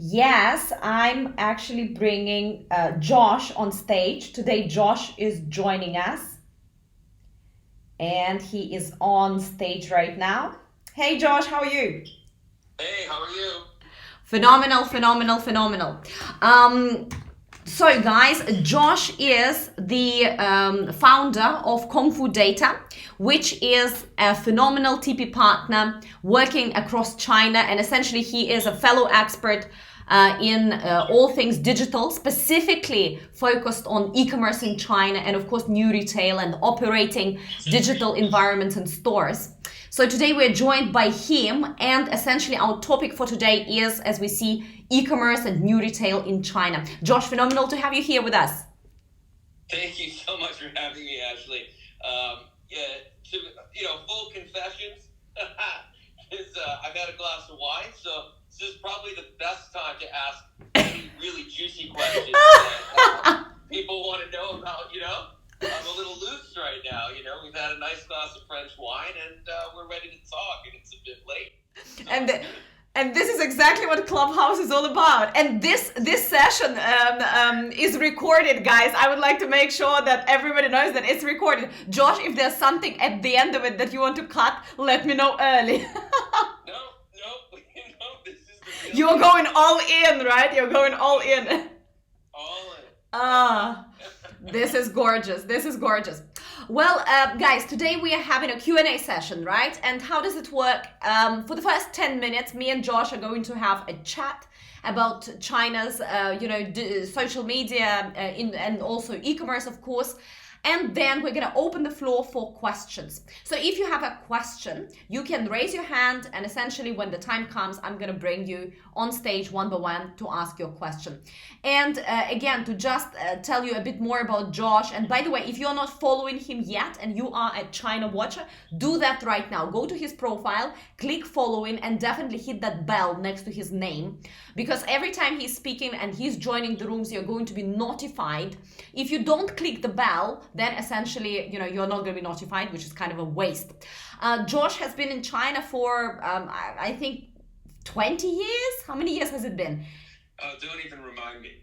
Yes, I'm actually bringing Josh on stage. Today, Josh is joining us, and he is on stage right now. Hey, Josh, how are you? Hey, how are you? Phenomenal, phenomenal, phenomenal. So, guys, Josh is the founder of Kung Fu Data, which is a phenomenal TP partner working across China. And essentially, he is a fellow expert in all things digital, specifically focused on e-commerce in China and, of course, new retail and operating digital environments and stores. So today we're joined by him, and essentially our topic for today is, as we see, e-commerce and new retail in China. Josh, phenomenal to have you here with us. Thank you so much for having me, Ashley. Yeah, full confessions. I've had a glass of wine, so this is probably the best time to ask any really juicy questions that people want to know about. I'm a little loose right now. We've had a nice glass of French wine, and we're ready to talk, and it's a bit late. And this is exactly what Clubhouse is all about. And this session is recorded, guys. I would like to make sure that everybody knows that it's recorded. Josh, if there's something at the end of it that you want to cut, let me know early. No, this is the real You're going all in, right? You're going all in. all in. This is gorgeous. This is gorgeous. Well, guys, today we are having a Q&A session, right? And how does it work? For the first 10 minutes, me and Josh are going to have a chat about China's, social media and also e-commerce, of course. And then we're going to open the floor for questions. So if you have a question, you can raise your hand, and essentially when the time comes, I'm going to bring you on stage one by one to ask your question. And again, to just tell you a bit more about Josh, and by the way, if you're not following him yet and you are a China watcher, do that right now. Go to his profile, click following, and definitely hit that bell next to his name, because every time he's speaking and he's joining the rooms, you're going to be notified. If you don't click the bell, then essentially, you're not going to be notified, which is kind of a waste. Josh has been in China for, I think, 20 years? How many years has it been? Oh, don't even remind me.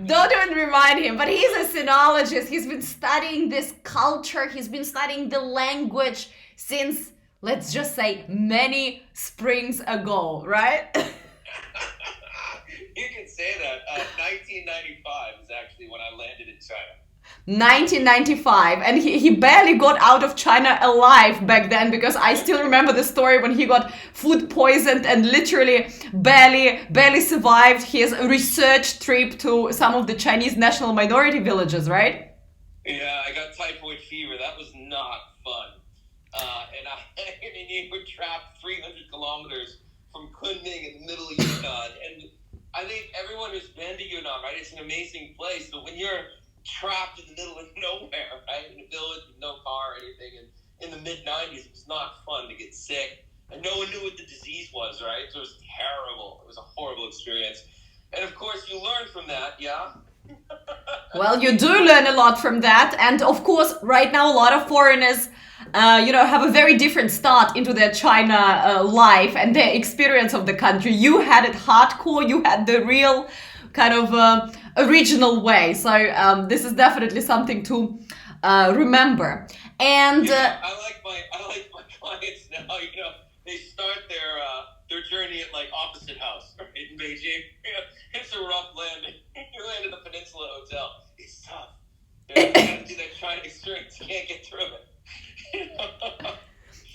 Don't even remind him, but he's a sinologist. He's been studying this culture. He's been studying the language since, let's just say, many springs ago, right? You can say that. 1995 is actually when I landed in China. 1995, and he barely got out of China alive back then, because I still remember the story when he got food poisoned and literally barely survived his research trip to some of the Chinese national minority villages, right? Yeah, I got typhoid fever. That was not fun. And you were trapped 300 kilometers from Kunming in the middle of Yunnan. And I think everyone who's been to Yunnan, right, it's an amazing place. But when you're trapped in the middle of nowhere, right, in a village with no car or anything, and in the mid-90s, it was not fun to get sick. And no one knew what the disease was, right? So it was terrible. It was a horrible experience. And of course, you learn from that, yeah? Well, you do learn a lot from that. And of course, right now, a lot of foreigners have a very different start into their China life and their experience of the country. You had it hardcore. You had the real kind of original way. So this is definitely something to remember. And I like my clients now. They start their journey at like opposite house, right, in Beijing. It's a rough landing. You land in the Peninsula Hotel. It's tough. You gotta do that China experience. You can't get through it.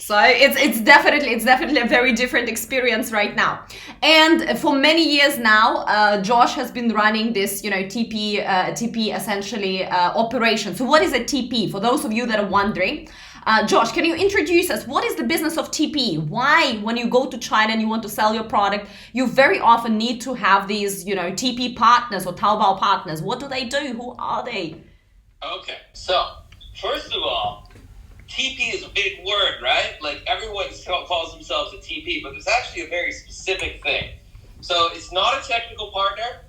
So it's definitely a very different experience right now. And for many years now, Josh has been running this, TP essentially operation. So what is a TP? For those of you that are wondering, Josh, can you introduce us? What is the business of TP? Why, when you go to China and you want to sell your product, you very often need to have these, TP partners or Taobao partners? What do they do? Who are they? Okay, so first of all, TP is a big word, right? Like everyone calls themselves a TP, but there's actually a very specific thing. So it's not a technical partner.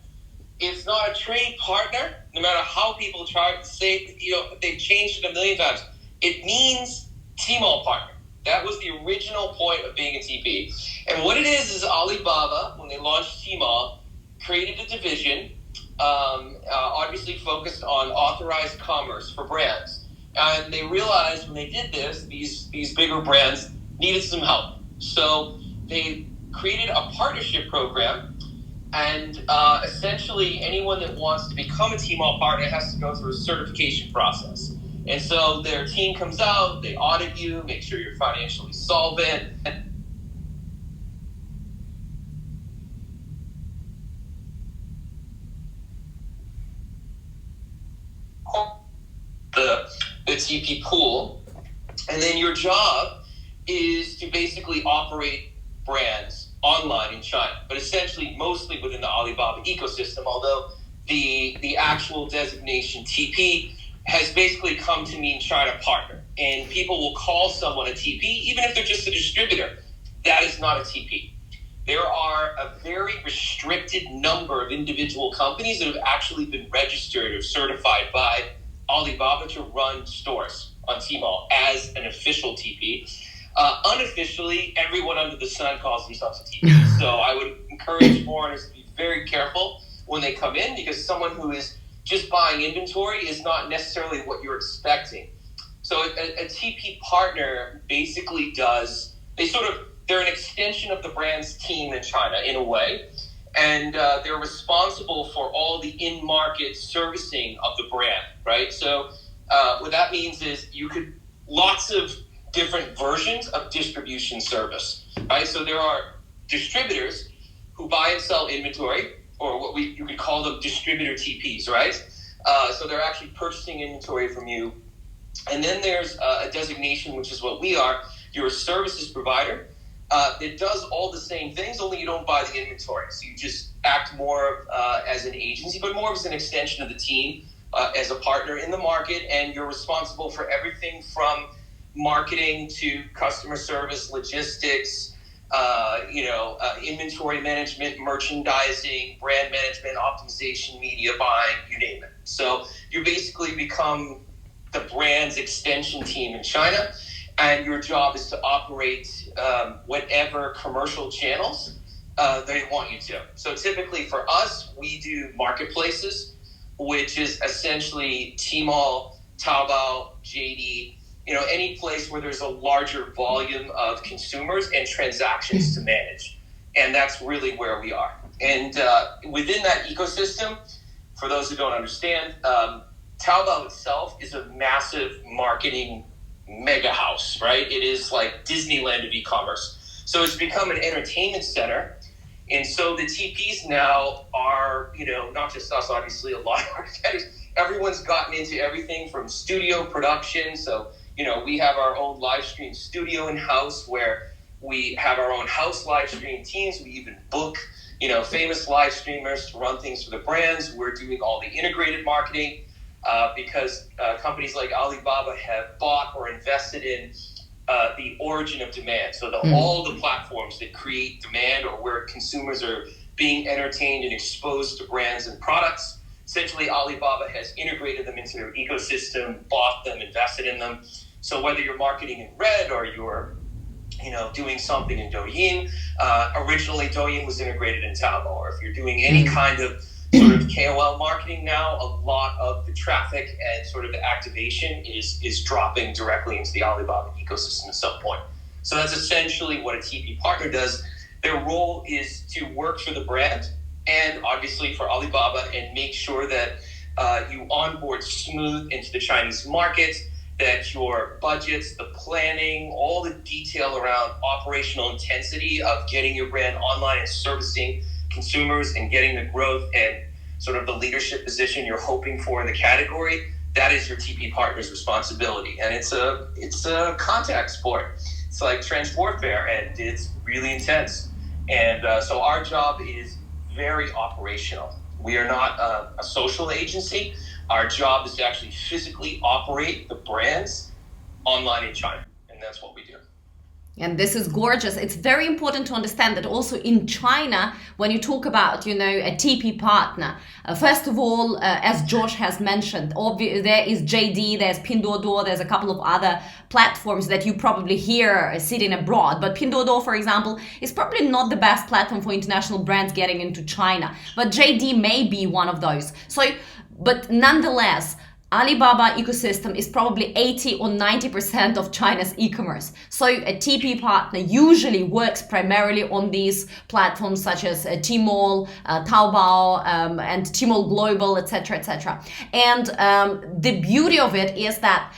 It's not a trade partner, no matter how people try to say, they've changed it a million times. It means Tmall partner. That was the original point of being a TP. And what it is Alibaba, when they launched Tmall, created a division, obviously focused on authorized commerce for brands. And they realized when they did this, these bigger brands needed some help. So they created a partnership program, and essentially anyone that wants to become a Tmall partner has to go through a certification process. And so their team comes out, they audit you, make sure you're financially solvent. The TP pool. And then your job is to basically operate brands online in China, but essentially mostly within the Alibaba ecosystem, although the actual designation TP has basically come to mean China partner. And people will call someone a TP, even if they're just a distributor. That is not a TP. There are a very restricted number of individual companies that have actually been registered or certified by Alibaba to run stores on Tmall as an official TP. Unofficially, everyone under the sun calls themselves a TP. So I would encourage foreigners to be very careful when they come in, because someone who is just buying inventory is not necessarily what you're expecting. So a TP partner basically they're an extension of the brand's team in China in a way, and they're responsible for all the in-market servicing of the brand, right? So what that means is lots of different versions of distribution service, right? So there are distributors who buy and sell inventory, or you could call them distributor TPs, right? So they're actually purchasing inventory from you. And then there's a designation, which is what we are. You're a services provider. It does all the same things, only you don't buy the inventory. So you just act more as an agency, but more as an extension of the team, as a partner in the market, and you're responsible for everything from marketing to customer service, logistics, inventory management, merchandising, brand management, optimization, media buying, you name it. So you basically become the brand's extension team in China, and your job is to operate whatever commercial channels they want you to. So typically for us, we do marketplaces, which is essentially Tmall, Taobao, JD, any place where there's a larger volume of consumers and transactions to manage. And that's really where we are. And within that ecosystem, for those who don't understand, Taobao itself is a massive marketing mega house, right? It is like Disneyland of e-commerce. So it's become an entertainment center. And so the TPs now are, not just us, obviously, a lot of our competitors. Everyone's gotten into everything from studio production. So, we have our own live stream studio in-house where we have our own house live stream teams. We even book, famous live streamers to run things for the brands. We're doing all the integrated marketing because companies like Alibaba have bought or invested in the origin of demand. So all the platforms that create demand, or where consumers are being entertained and exposed to brands and products, essentially Alibaba has integrated them into their ecosystem, bought them, invested in them. So whether you're marketing in Red or you're doing something in Douyin, originally Douyin was integrated in Taobao. Or if you're doing any kind of sort of KOL marketing now, a lot of the traffic and sort of the activation is dropping directly into the Alibaba ecosystem at some point. So that's essentially what a TP partner does. Their role is to work for the brand and obviously for Alibaba and make sure that you onboard smooth into the Chinese market, that your budgets, the planning, all the detail around operational intensity of getting your brand online and servicing consumers and getting the growth and sort of the leadership position you're hoping for in the category, that is your TP partner's responsibility. And it's a contact sport. It's like trench warfare, and it's really intense. And so our job is very operational. We are not a social agency. Our job is to actually physically operate the brands online in China, and that's what we do. And this is gorgeous. It's very important to understand that also in China, when you talk about, you know, a TP partner, first of all, as Josh has mentioned, there is JD, there's Pinduoduo, there's a couple of other platforms that you probably hear sitting abroad. But Pinduoduo, for example, is probably not the best platform for international brands getting into China. But JD may be one of those. So, but nonetheless, Alibaba ecosystem is probably 80 or 90% of China's e-commerce. So a TP partner usually works primarily on these platforms such as Tmall, Taobao, and Tmall Global, etc., etc. And the beauty of it is that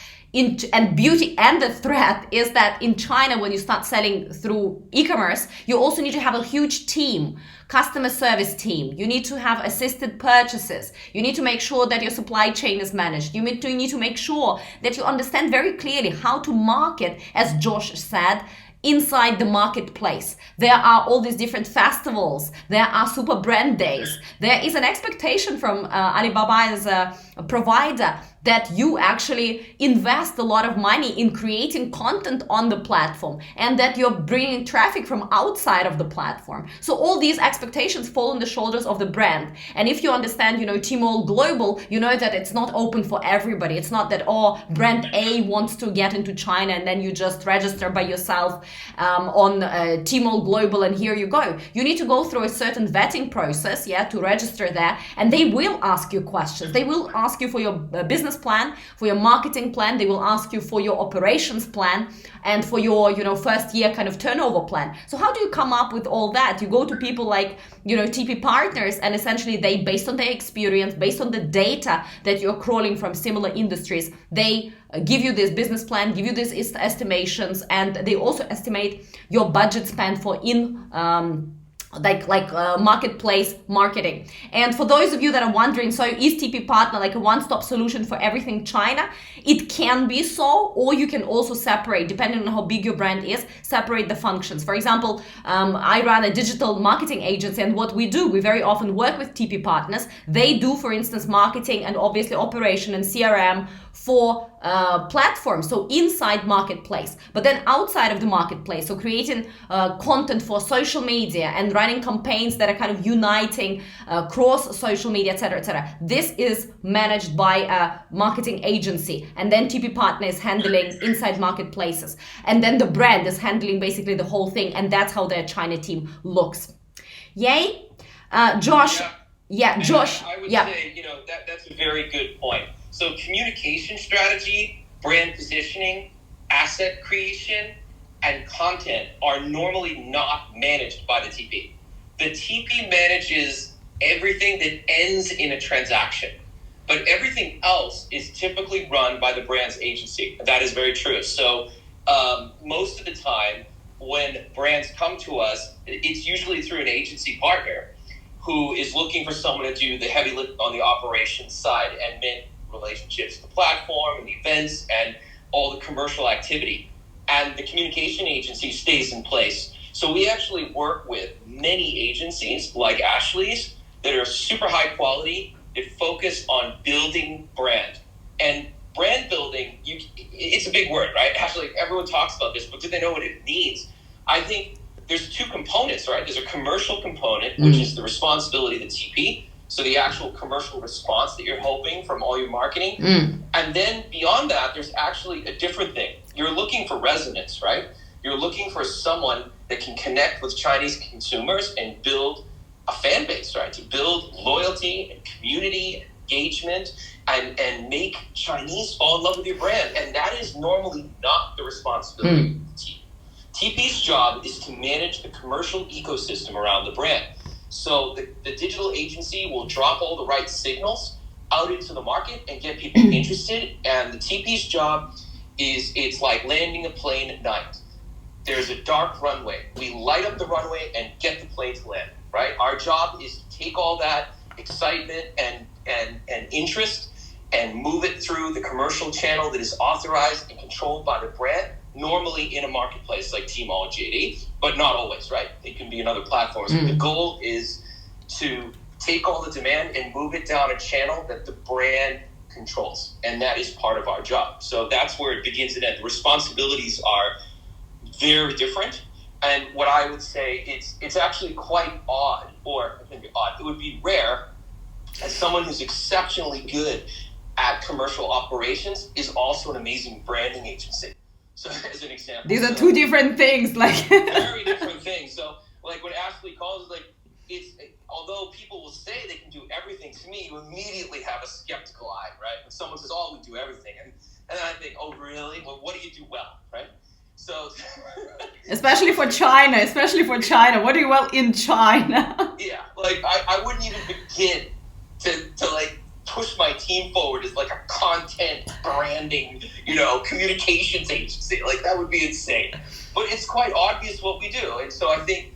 beauty and the threat is that in China, when you start selling through e-commerce, you also need to have a huge team, customer service team. You need to have assisted purchases. You need to make sure that your supply chain is managed. You need to make sure that you understand very clearly how to market, as Josh said, inside the marketplace. There are all these different festivals. There are super brand days. There is an expectation from Alibaba as a provider that you actually invest a lot of money in creating content on the platform and that you're bringing traffic from outside of the platform. So all these expectations fall on the shoulders of the brand. And if you understand, you know, Tmall Global, you know that it's not open for everybody. It's not that, oh, brand A wants to get into China and then you just register by yourself on Tmall Global and here you go. You need to go through a certain vetting process, yeah, to register there. And they will ask you questions. They will ask you for your business plan, for your marketing plan. They will ask you for your operations plan and for your, you know, first year kind of turnover plan. So how do you come up with all that? You go to people like, you know, TP partners, and essentially they, based on their experience, based on the data that you're crawling from similar industries, they give you this business plan, give you these estimations, and they also estimate your budget spend for marketplace marketing. And for those of you that are wondering, so is TP partner like a one-stop solution for everything China? It can be so, or you can also separate, depending on how big your brand is, separate the functions. For example, I run a digital marketing agency, and what we do, we very often work with TP partners. They do, for instance, marketing and obviously operation and CRM for platforms, so inside marketplace, but then outside of the marketplace, so creating content for social media and running campaigns that are kind of uniting cross social media, etc., etc. This is managed by a marketing agency, and then TP partner is handling inside marketplaces, and then the brand is handling basically the whole thing, and that's how their China team looks. Yay, Josh. Yeah, Josh. I would say, you know, that's a very good point. So communication strategy, brand positioning, asset creation, and content are normally not managed by the TP. The TP manages everything that ends in a transaction, but everything else is typically run by the brand's agency. That is very true. So most of the time when brands come to us, it's usually through an agency partner who is looking for someone to do the heavy lift on the operations side and manage relationships with the platform and the events and all the commercial activity. And the communication agency stays in place. So we actually work with many agencies like Ashley's that are super high quality, that focus on building brand. And brand building, it's a big word, right? Actually, everyone talks about this, but do they know what it means? I think there's two components, right? There's a commercial component, which is the responsibility of the TP. So the actual commercial response that you're hoping from all your marketing. And then beyond that, there's actually a different thing. You're looking for resonance, right? You're looking for someone that can connect with Chinese consumers and build a fan base, right? To build loyalty and community, engagement, and make Chinese fall in love with your brand. And that is normally not the responsibility of the TP. TP's job is to manage the commercial ecosystem around the brand. So the digital agency will drop all the right signals out into the market and get people interested. And the TP's job is, it's like landing a plane at night. There's a dark runway. We light up the runway and get the plane to land, right? Our job is to take all that excitement and interest and move it through the commercial channel that is authorized and controlled by the brand, normally in a marketplace like Tmall and JD, but not always, right? It can be in other platforms. The goal is to take all the demand and move it down a channel that the brand controls. And that is part of our job. So that's where it begins and ends. The responsibilities are very different. And what I would say, it's actually quite odd, or maybe odd, it would be rare, as someone who's exceptionally good at commercial operations is also an amazing branding agency. So as an example. These are two different things. Very different things. So like when Ashley calls, although people will say they can do everything, to me, you immediately have a skeptical eye, right? When someone says, oh, we do everything. And then I think, oh, really? Well, what do you do well, right? So, especially for China. What do you well in China? Yeah, I wouldn't even begin to push my team forward as a content branding, communications agency. That would be insane. But it's quite obvious what we do. And so I think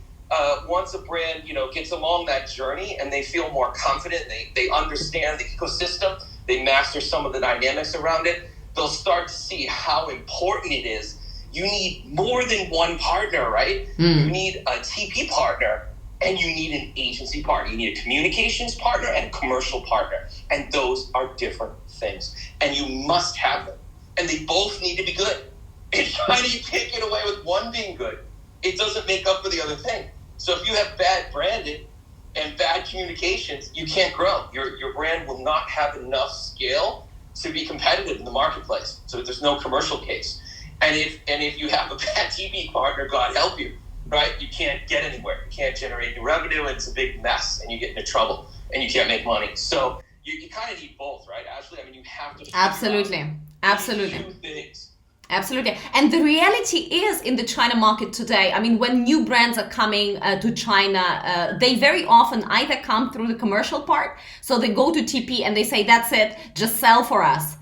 once a brand, gets along that journey and they feel more confident, they understand the ecosystem, they master some of the dynamics around it, they'll start to see how important it is. You need more than one partner, right? You need a TP partner and you need an agency partner. You need a communications partner and a commercial partner. And those are different things. And you must have them. And they both need to be good. In China, you can't get away with one being good. It doesn't make up for the other thing. So if you have bad branding and bad communications, you can't grow. Your brand will not have enough scale to be competitive in the marketplace. So there's no commercial case. And if you have a bad TV partner, God help you, right? You can't get anywhere. You can't generate new revenue, and it's a big mess, and you get into trouble, and you can't make money. So you kind of need both, right, Ashley? I mean, you have to. Absolutely. Two things. Absolutely. And the reality is in the China market today, I mean, when new brands are coming to China, they very often either come through the commercial part. So they go to TP and they say, that's it, just sell for us.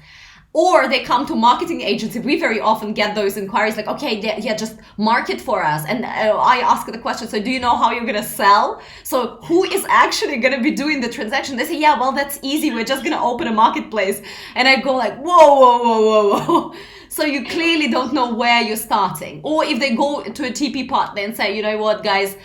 Or they come to marketing agency. We very often get those inquiries like, okay, yeah, just market for us. And I ask the question, so do you know how you're going to sell? So who is actually going to be doing the transaction? They say, yeah, well, that's easy. We're just going to open a marketplace. And I go like, whoa. So you clearly don't know where you're starting. Or if they go to a TP partner and say, you know what, guys,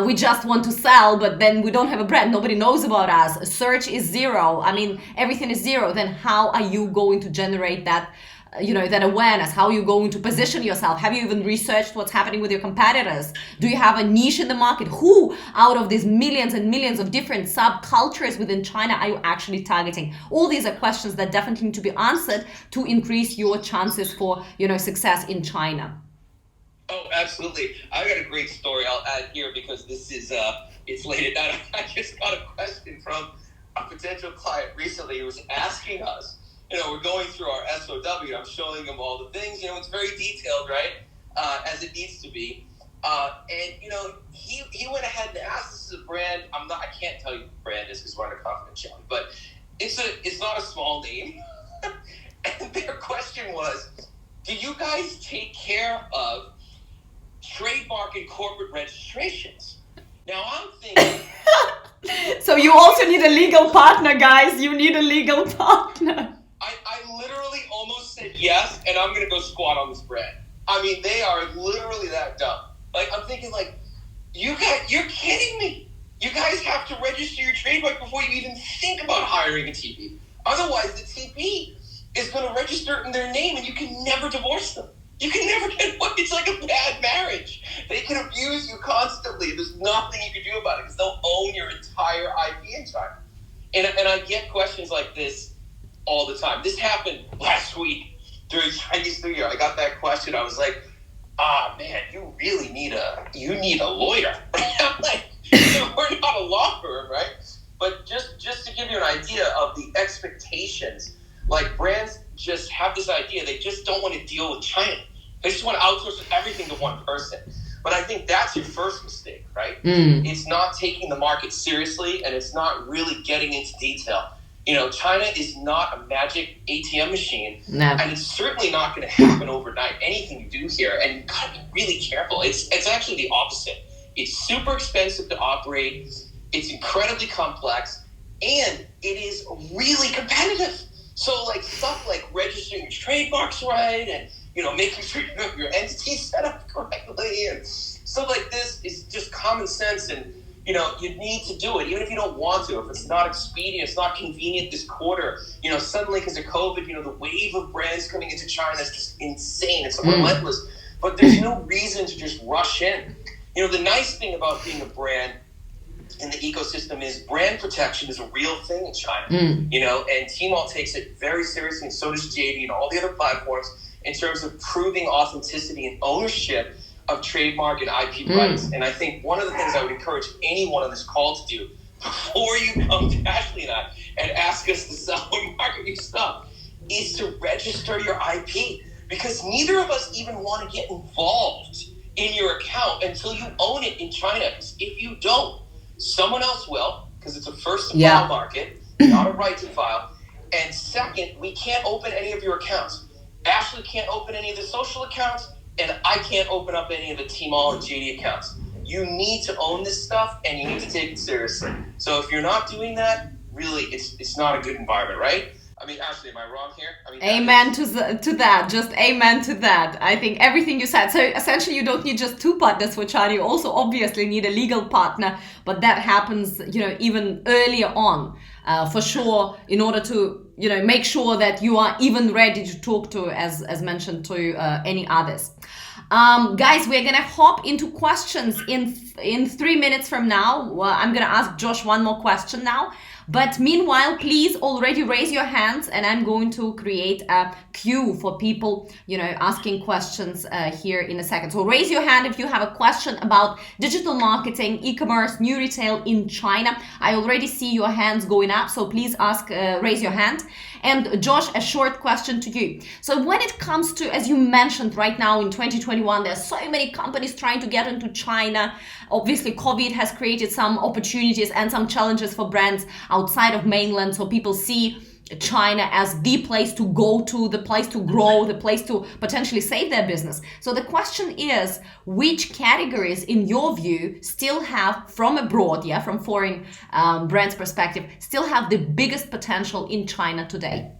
we just want to sell, but then we don't have a brand. Nobody knows about us. Search is zero. I mean, everything is zero. Then how are you going to generate that, that awareness? How are you going to position yourself? Have you even researched what's happening with your competitors? Do you have a niche in the market? Who out of these millions and millions of different subcultures within China are you actually targeting? All these are questions that definitely need to be answered to increase your chances for, success in China. Oh, absolutely. I got a great story I'll add here because this is, it's late at night. I just got a question from a potential client recently who was asking us, we're going through our SOW. I'm showing him all the things, it's very detailed, right? As it needs to be. And, he went ahead and asked, this is a brand, I can't tell you what the brand is because we're under confidentiality, but it's not a small name. And their question was, do you guys take care of trademark and corporate registrations? Now I'm thinking. So you also need a legal partner, guys. You need a legal partner. I literally almost said yes, and I'm gonna go squat on this brand. I mean, they are literally that dumb. I'm thinking you're kidding me. You guys have to register your trademark before you even think about hiring a TP. Otherwise, the TP is gonna register in their name, and you can never divorce them. You can never get one. It's like a bad marriage. They can abuse you constantly. There's nothing you can do about it because they'll own your entire IP in China. And I get questions like this all the time. This happened last week during Chinese New Year. I got that question. I was like, man, you really need a lawyer. I'm like, we're not a law firm, right? But just to give you an idea of the expectations, brands just have this idea. They just don't want to deal with China. They just want to outsource everything to one person. But I think that's your first mistake, right? It's not taking the market seriously, and it's not really getting into detail. China is not a magic ATM machine, and it's certainly not going to happen overnight. Anything you do here, and you've got to be really careful. It's actually the opposite. It's super expensive to operate. It's incredibly complex, and it is really competitive. So stuff like registering your trademarks right and making sure you have your entity set up correctly and stuff like this is just common sense, and you need to do it even if you don't want to. If it's not expedient, it's not convenient this quarter, suddenly because of COVID, the wave of brands coming into China is just insane. It's relentless. but there's no reason to just rush in. You know, the nice thing about being a brand in the ecosystem is brand protection is a real thing in China, you know, and Tmall takes it very seriously, and so does JD and all the other platforms in terms of proving authenticity and ownership of trademark and IP rights. And I think one of the things I would encourage anyone on this call to do before you come to Ashley and I and ask us to sell and market your stuff is to register your IP, because neither of us even want to get involved in your account until you own it in China. Because if you don't, someone else will, because it's a first to file market, not a right to file. And second, we can't open any of your accounts. Ashley can't open any of the social accounts, and I can't open up any of the Tmall and JD accounts. You need to own this stuff, and you need to take it seriously. So if you're not doing that, really, it's not a good environment, right? I mean, Ashley, am I wrong here? I mean, amen to that. Just amen to that. I think everything you said. So essentially, you don't need just two partners for China. You also obviously need a legal partner, but that happens, you know, even earlier on, for sure, in order to, you know, make sure that you are even ready to talk to, as mentioned, to any others. Guys, we're gonna hop into questions in 3 minutes from now. Well, I'm gonna ask Josh one more question now. But meanwhile, please already raise your hands, and I'm going to create a queue for people, you know, asking questions here in a second. So raise your hand if you have a question about digital marketing, e-commerce, new retail in China. I already see your hands going up, so please raise your hand. And Josh, a short question to you. So when it comes to, as you mentioned, right now in 2021, there's so many companies trying to get into China. Obviously, COVID has created some opportunities and some challenges for brands outside of mainland. So people see China as the place to go to, the place to grow, the place to potentially save their business. So the question is, which categories, in your view, still have, from abroad, from foreign brands' perspective, still have the biggest potential in China today?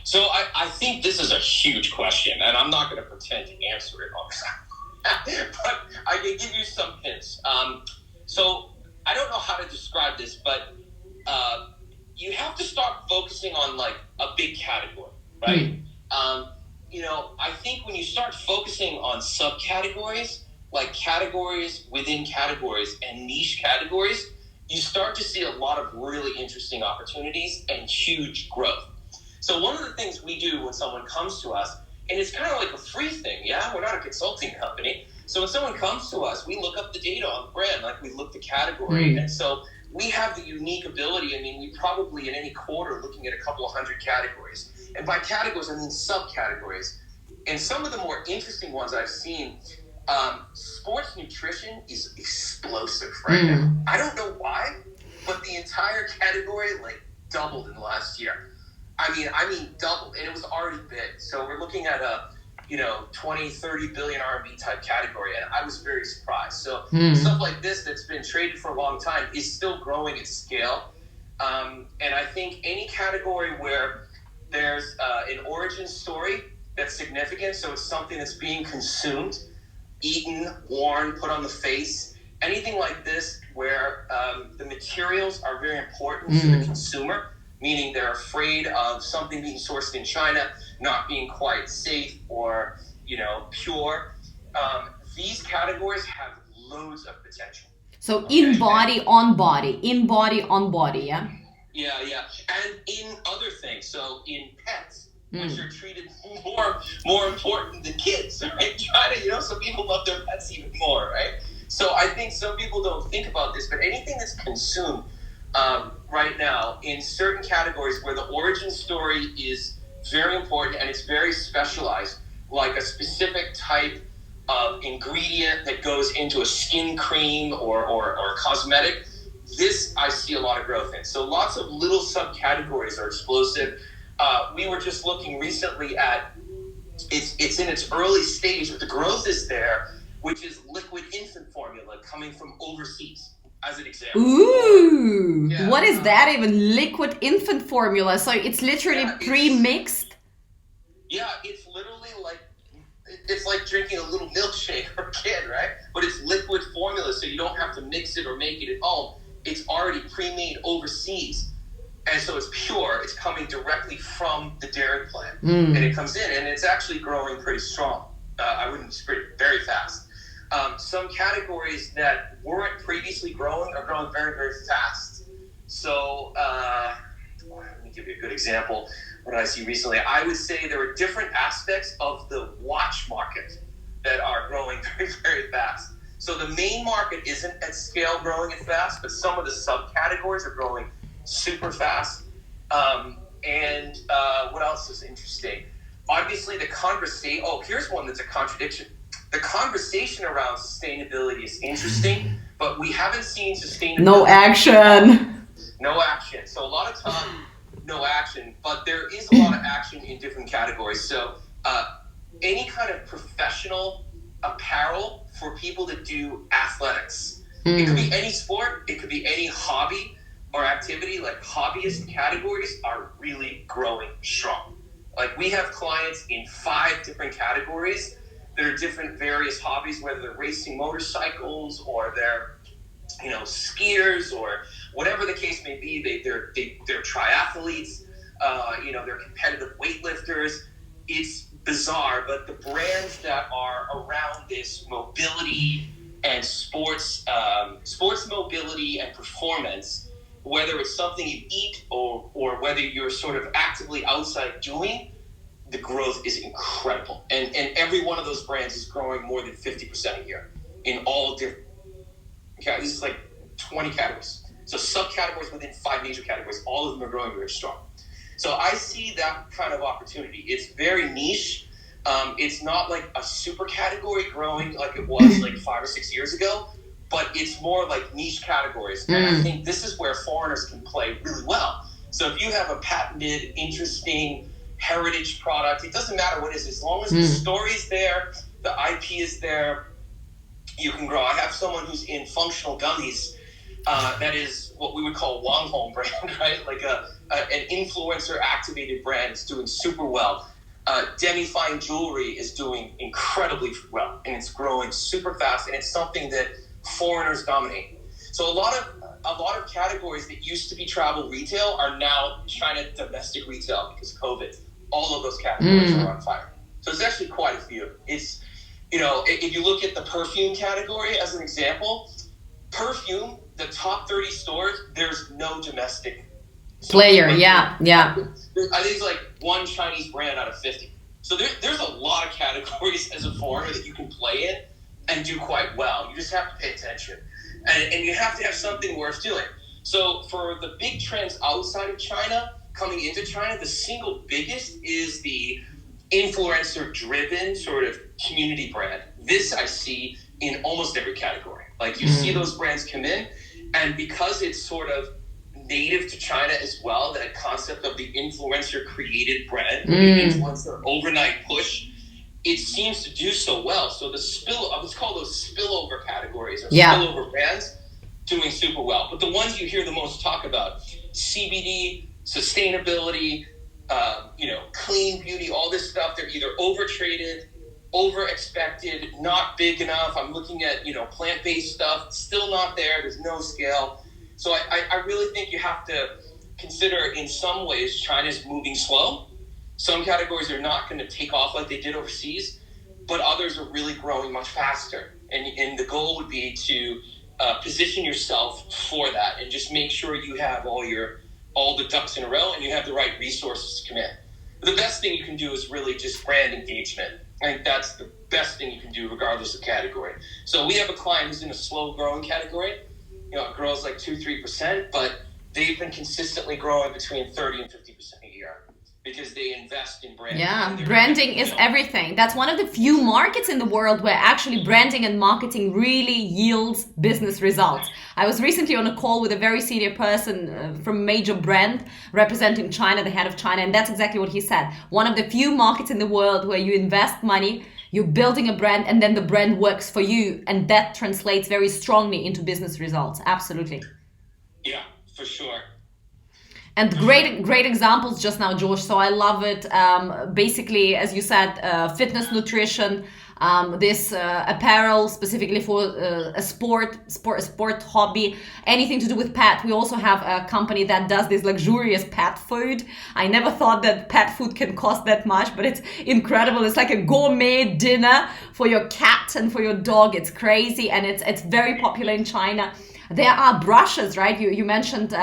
So I think this is a huge question, and I'm not going to pretend to answer it all the time. But I can give you some hints. So I don't know how to describe this, but you have to start focusing on like a big category, right? You know, I think when you start focusing on subcategories, like categories within categories and niche categories, you start to see a lot of really interesting opportunities and huge growth. So one of the things we do when someone comes to us, and it's kind of like a free thing, we're not a consulting company. So when someone comes to us, we look up the data on the brand, like we look the category. And so we have the unique ability. I mean, we probably in any quarter looking at a couple of hundred categories. And by categories, I mean subcategories. And some of the more interesting ones I've seen, sports nutrition is explosive right now. I don't know why, but the entire category like doubled in the last year. I mean doubled, and it was already big. So we're looking at a 20, 30 billion RMB type category, and I was very surprised. So stuff like this that's been traded for a long time is still growing at scale. And I think any category where there's an origin story that's significant, so it's something that's being consumed, eaten, worn, put on the face, anything like this where the materials are very important to the consumer, meaning they're afraid of something being sourced in China not being quite safe or, pure. These categories have loads of potential. So in body, on body, yeah? Yeah. And in other things, so in pets, which are treated more important than kids, right? China, some people love their pets even more, right? So I think some people don't think about this, but anything that's consumed right now in certain categories where the origin story is very important and it's very specialized, like a specific type of ingredient that goes into a skin cream or cosmetic, this I see a lot of growth in. So lots of little subcategories are explosive. We were just looking recently at, it's in its early stage, but the growth is there, which is liquid infant formula coming from overseas, as an example. Ooh, what is that even? Liquid infant formula. So it's literally pre-mixed? Yeah, it's literally like, it's like drinking a little milkshake for a kid, right? But it's liquid formula, so you don't have to mix it or make it at home. It's already pre-made overseas. And so it's pure. It's coming directly from the dairy plant. And it comes in, and it's actually growing pretty strong. I wouldn't sprint very fast. Some categories that weren't previously growing are growing very, very fast. So let me give you a good example. What did I see recently? I would say there are different aspects of the watch market that are growing very, very fast. So the main market isn't at scale growing as fast, but some of the subcategories are growing super fast. And what else is interesting? Obviously, the conversation. Oh, here's one that's a contradiction. The conversation around sustainability is interesting, but we haven't seen sustainability. No action. No action. So a lot of time, no action, but there is a lot of action in different categories. So any kind of professional apparel for people that do athletics. It could be any sport. It could be any hobby or activity. Like hobbyist categories are really growing strong. Like we have clients in 5 different categories that are different various hobbies, whether they're racing motorcycles or they're, skiers or whatever the case may be. They're triathletes, they're competitive weightlifters. It's bizarre, but the brands that are around this mobility and sports mobility and performance, whether it's something you eat or whether you're sort of actively outside doing, the growth is incredible. And every one of those brands is growing more than 50% a year in all different categories. This is like 20 categories. So subcategories within 5 major categories, all of them are growing very strong. So I see that kind of opportunity. It's very niche. It's not like a super category growing like it was like 5 or 6 years ago, but it's more like niche categories. And I think this is where foreigners can play really well. So if you have a patented, interesting heritage product, it doesn't matter what it is, as long as the story's there, the IP is there, you can grow. I have someone who's in functional gummies. That is what we would call a Wang Hong brand, right? Like an influencer activated brand. It's doing super well. Demi-fine jewelry is doing incredibly well, and it's growing super fast, and it's something that foreigners dominate. So a lot of categories that used to be travel retail are now China domestic retail because of COVID. All of those categories are on fire. So it's actually quite a few. It's, if you look at the perfume category as an example, perfume, the top 30 stores, there's no domestic player. Yeah. I think it's like one Chinese brand out of 50. So there's a lot of categories as a foreigner that you can play in and do quite well. You just have to pay attention. And you have to have something worth doing. So for the big trends outside of China, coming into China, the single biggest is the influencer-driven sort of community brand. This I see in almost every category. Like you see those brands come in, and because it's sort of native to China as well, that concept of the influencer-created brand, the influencer overnight push, it seems to do so well. So let's call those spillover categories or spillover brands doing super well. But the ones you hear the most talk about, CBD, sustainability, clean beauty, all this stuff, they're either overtraded, over-expected, not big enough. I'm looking at, plant-based stuff, still not there. There's no scale. So I really think you have to consider, in some ways, China's moving slow. Some categories are not going to take off like they did overseas, but others are really growing much faster. And the goal would be to position yourself for that and just make sure you have all the ducks in a row and you have the right resources to come in. The best thing you can do is really just brand engagement. I think that's the best thing you can do regardless of category. So we have a client who's in a slow growing category. It grows like 2-3%, but they've been consistently growing between 30 and 50% a year because they invest in branding. Yeah, branding is everything. That's one of the few markets in the world where actually branding and marketing really yields business results. I was recently on a call with a very senior person from a major brand representing China, the head of China, and that's exactly what he said. One of the few markets in the world where you invest money, you're building a brand, and then the brand works for you, and that translates very strongly into business results. Absolutely. Yeah, for sure. And great examples just now, Josh. So I love it. Basically, as you said, fitness, nutrition, this apparel specifically for a sport hobby, anything to do with pet. We also have a company that does this luxurious pet food. I never thought that pet food can cost that much, but it's incredible. It's like a gourmet dinner for your cat and for your dog. It's crazy, and it's very popular in China. There are brushes, right? You mentioned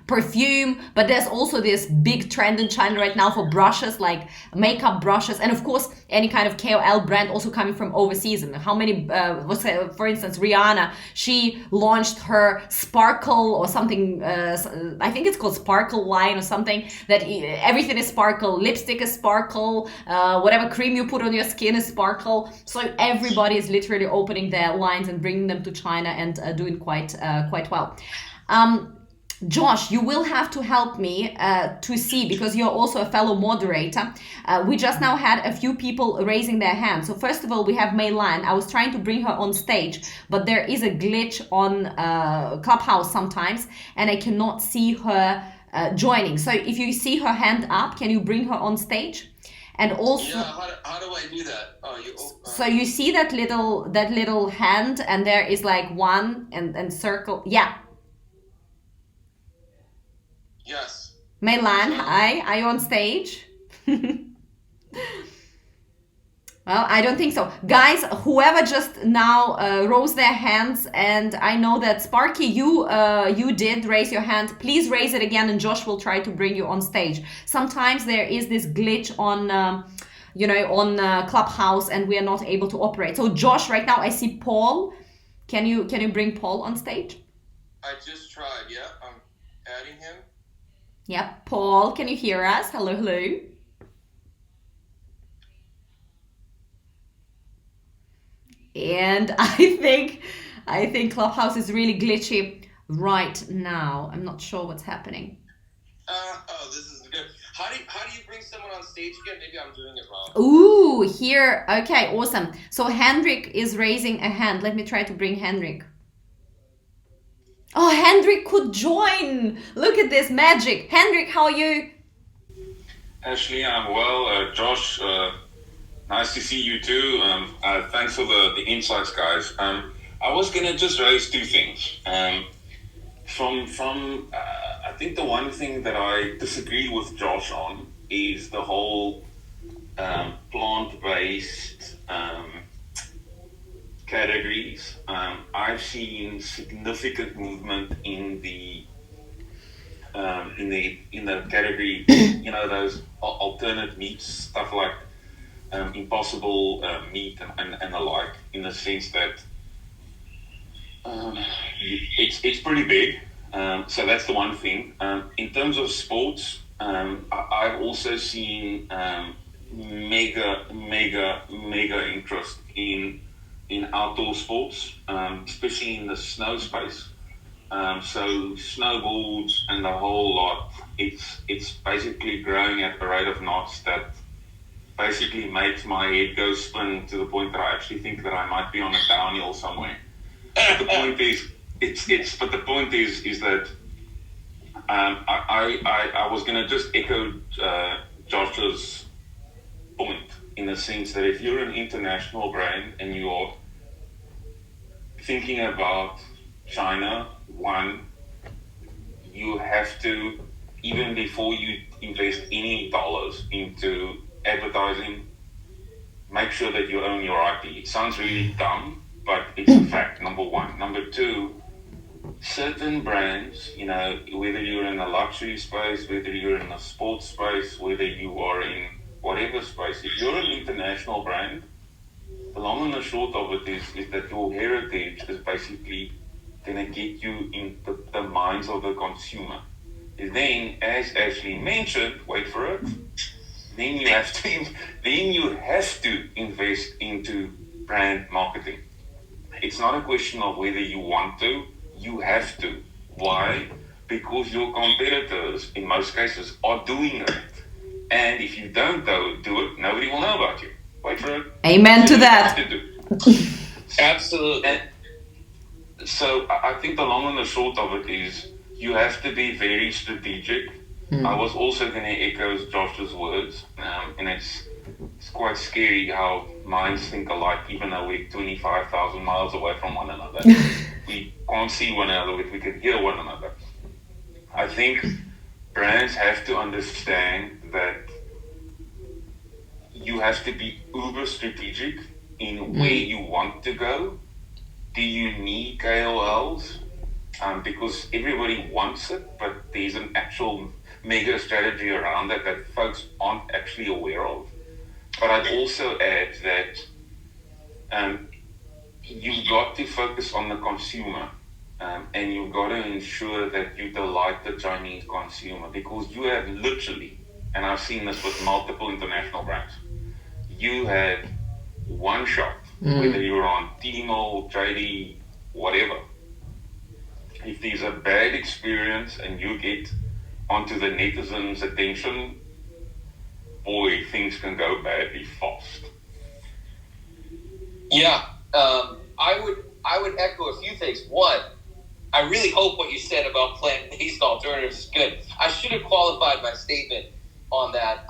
perfume, but there's also this big trend in China right now for brushes, like makeup brushes, and of course any kind of KOL brand also coming from overseas. And how many for instance, Rihanna, she launched her sparkle or something, I think it's called sparkle line or something, that everything is sparkle, lipstick is sparkle, whatever cream you put on your skin is sparkle. So everybody is literally opening their lines and bringing them to China and doing quite well. Josh, you will have to help me to see, because you're also a fellow moderator. We just now had a few people raising their hands. So first of all, we have Mei Lan. I was trying to bring her on stage, but there is a glitch on Clubhouse sometimes, and I cannot see her joining. So if you see her hand up, can you bring her on stage? And also, yeah, how do I do that? So you see that little hand, and there is like one and circle. Yeah. Yes. Mei Lan, hi. Are you on stage? Well, I don't think so. Guys, whoever just now rose their hands, and I know that Sparky, you did raise your hand. Please raise it again, and Josh will try to bring you on stage. Sometimes there is this glitch on Clubhouse, and we are not able to operate. So Josh, right now I see Paul. Can you bring Paul on stage? I just tried. Yeah, I'm adding him. Yep, Paul, can you hear us? Hello, hello. And I think Clubhouse is really glitchy right now. I'm not sure what's happening. This is good. How do you bring someone on stage again? Maybe I'm doing it wrong. Ooh, here. Okay, awesome. So Hendrik is raising a hand. Let me try to bring Hendrik. Oh, Hendrik could join. Look at this magic. Hendrik, how are you? Ashley, I'm well. Josh, nice to see you too. Thanks for the insights, guys. I was gonna just raise two things. I think the one thing that I disagree with Josh on is the whole plant-based categories. I've seen significant movement in the category, those alternate meats, stuff like impossible meat and the like, in the sense that it's pretty big. So that's the one thing. In terms of sports, I've also seen mega interest in outdoor sports, especially in the snow space. So snowboards and the whole lot, it's basically growing at a rate of knots that basically makes my head go spin to the point that I actually think that I might be on a downhill somewhere. But the point is, that I was going to just echo Josh's point, in the sense that if you're an international brand and you're thinking about China, one, you have to, even before you invest any dollars into advertising, make sure that you own your IP. It sounds really dumb, but it's a fact, number one. Number two, certain brands, whether you're in a luxury space, whether you're in a sports space, whether you are in whatever space, if you're an international brand, the long and the short of it is that your heritage is basically going to get you in the minds of the consumer. And then, as Ashley mentioned, wait for it, then you have to invest into brand marketing. It's not a question of whether you want to, you have to. Why? Because your competitors, in most cases, are doing it. And if you don't do it, nobody will know about you. Wait for it. Amen to that. Absolutely. And so I think the long and the short of it is you have to be very strategic. I was also going to echo Josh's words, and it's it's quite scary how minds think alike, even though we're 25,000 miles away from one another. We can't see one another, but we can hear one another. I think brands have to understand that you have to be uber strategic in where you want to go. Do you need KOLs? Because everybody wants it, but there's an actual mega strategy around that folks aren't actually aware of. But I'd also add that you've got to focus on the consumer, and you've got to ensure that you delight the Chinese consumer, because you have literally, and I've seen this with multiple international brands, you had one shop, whether you're on Tmall, JD, whatever. If there's a bad experience and you get onto the netizens' attention, boy, things can go badly fast. Yeah, I would echo a few things. One, I really hope what you said about plant-based alternatives is good. I should have qualified my statement on that.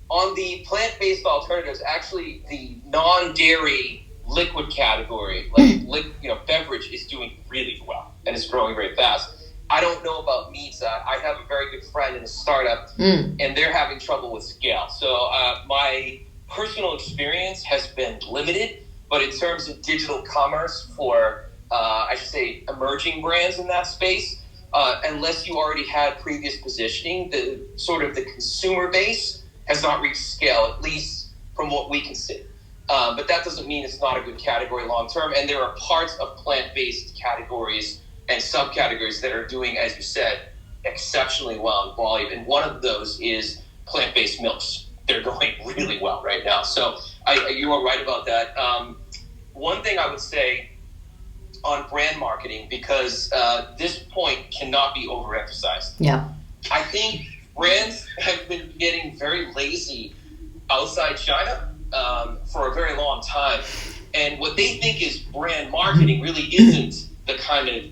On the plant-based alternatives, actually, the non-dairy liquid category, beverage, is doing really well and it's growing very fast. I don't know about meats. I have a very good friend in a startup, and they're having trouble with scale. So my personal experience has been limited, but in terms of digital commerce for, I should say, emerging brands in that space, unless you already had previous positioning, the consumer base has not reached scale, at least from what we can see. But that doesn't mean it's not a good category long term. And there are parts of plant-based categories and subcategories that are doing, as you said, exceptionally well in volume. And one of those is plant-based milks. They're going really well right now. So you are right about that. One thing I would say on brand marketing, because this point cannot be overemphasized. Yeah. I think brands have been getting very lazy outside China for a very long time. And what they think is brand marketing really isn't the kind of